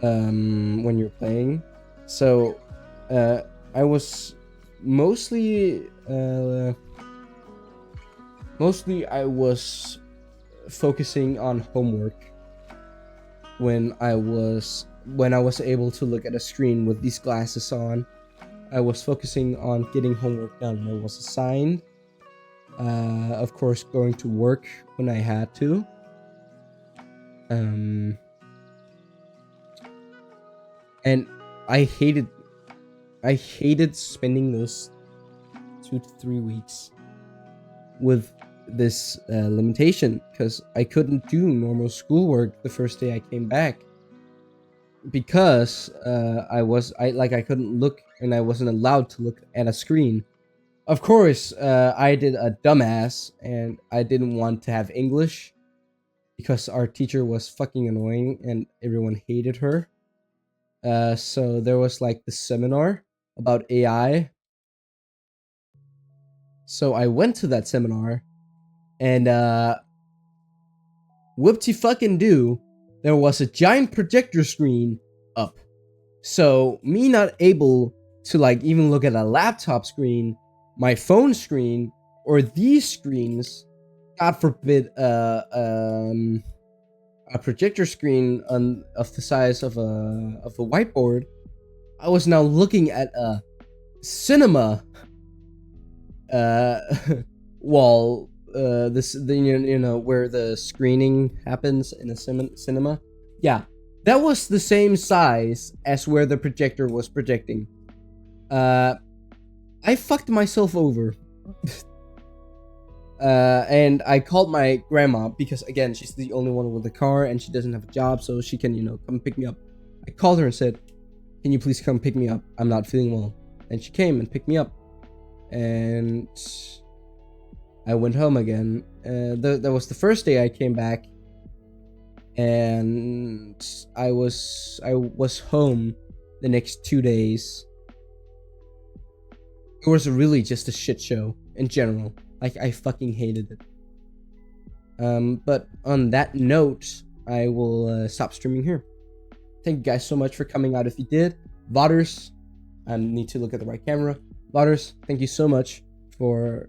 when you're playing. So I was mostly I was focusing on homework when I was able to look at a screen with these glasses on. I was focusing on getting homework done. I was assigned Of course, going to work when I had to. And I hated spending those 2 to 3 weeks with this limitation, because I couldn't do normal schoolwork the first day I came back, because I couldn't look, and I wasn't allowed to look at a screen. Of course, I did a dumbass, and I didn't want to have English because our teacher was fucking annoying and everyone hated her. So there was like the seminar about AI. So I went to that seminar, and whoopty fucking do, there was a giant projector screen up. So me not able to like even look at a laptop screen, my phone screen, or these screens, God forbid, a projector screen of the size of a whiteboard, I was now looking at a cinema wall, where the screening happens in a cinema. Yeah, that was the same size as where the projector was projecting. I fucked myself over. And I called my grandma, because again, she's the only one with a car and she doesn't have a job, so she can, come pick me up. I called her and said, "Can you please come pick me up? I'm not feeling well." And she came and picked me up. And I went home again. That was the first day I came back, and I was home the next 2 days. It was really just a shit show in general. Like, I fucking hated it. But on that note, I will stop streaming here. Thank you guys so much for coming out if you did. Vodders, I need to look at the right camera. Vodders, thank you so much for,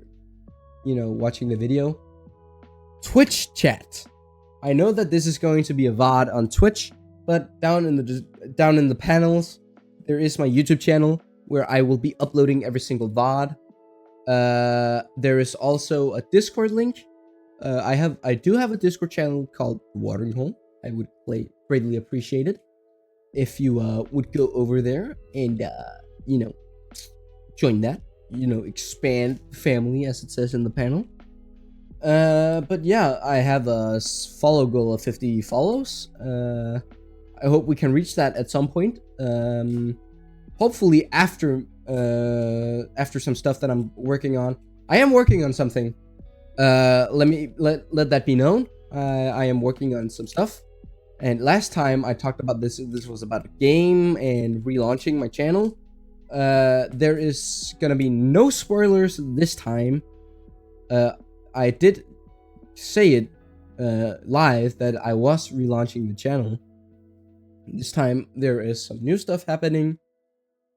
watching the video. Twitch chat. I know that this is going to be a VOD on Twitch, but down in the panels, there is my YouTube channel where I will be uploading every single VOD. There is also a Discord link. I do have a Discord channel called Watering Hole. I would greatly appreciate it if you would go over there and join that. Expand the family, as it says in the panel. But yeah, I have a follow goal of 50 follows. I hope we can reach that at some point. Hopefully after some stuff that I'm working on. I am working on something. Let that be known. I am working on some stuff. And last time I talked about this was about a game and relaunching my channel. There is gonna be no spoilers this time. I did say it live that I was relaunching the channel. This time there is some new stuff happening.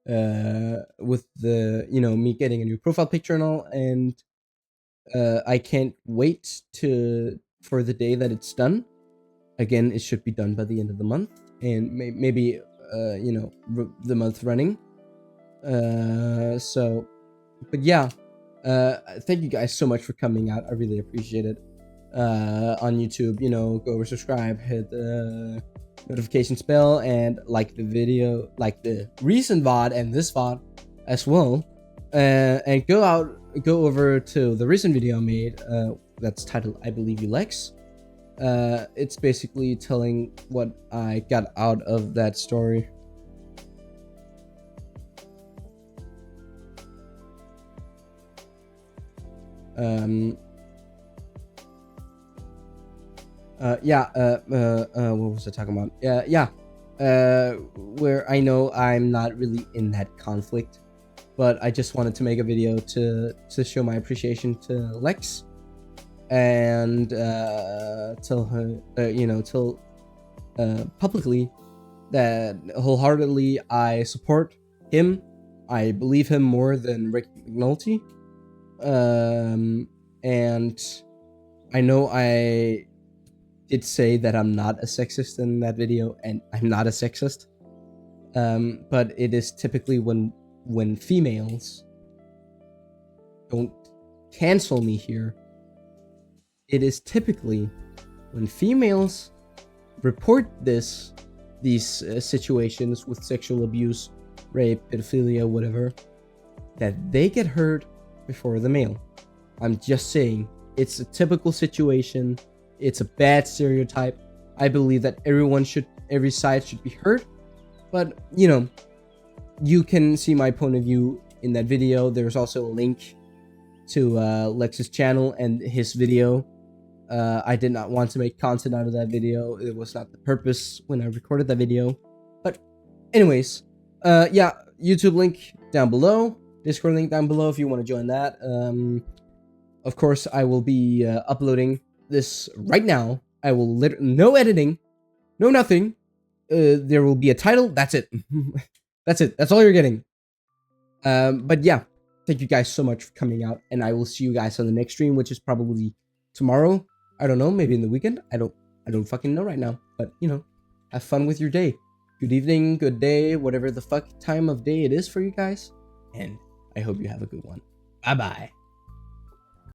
With the me getting a new profile picture and all, and I can't wait for the day that it's done. Again, it should be done by the end of the month, and maybe the month running. But yeah, thank you guys so much for coming out. I really appreciate it. On YouTube, go over, subscribe, hit the notifications bell, and like the video, like the recent VOD and this VOD as well. And go over to the recent video I made, that's titled "I Believe You Lex." It's basically telling what I got out of that story. What was I talking about? Where I know I'm not really in that conflict, but I just wanted to make a video to show my appreciation to Lex, and tell her, tell publicly that wholeheartedly I support him. I believe him more than Rick McNulty. And I know I did say that I'm not a sexist in that video, and I'm not a sexist. But it is typically when females don't cancel me here, it is typically when females report these situations with sexual abuse, rape, pedophilia, whatever, that they get heard before the male. I'm just saying, it's a typical situation. It's a bad stereotype. I believe that every side should be heard. But, you know, you can see my point of view in that video. There's also a link to Lex's channel and his video. I did not want to make content out of that video. It was not the purpose when I recorded that video. But anyways, yeah, YouTube link down below. Discord link down below if you want to join that. Of course, I will be uploading this right now. I will no editing, no nothing. There will be a title. That's it. That's it. That's all you're getting. But yeah, thank you guys so much for coming out, and I will see you guys on the next stream, which is probably tomorrow. I don't know, maybe in the weekend. I don't fucking know right now. But you know, have fun with your day. Good evening, good day, whatever the fuck time of day it is for you guys. And I hope you have a good one. Bye bye.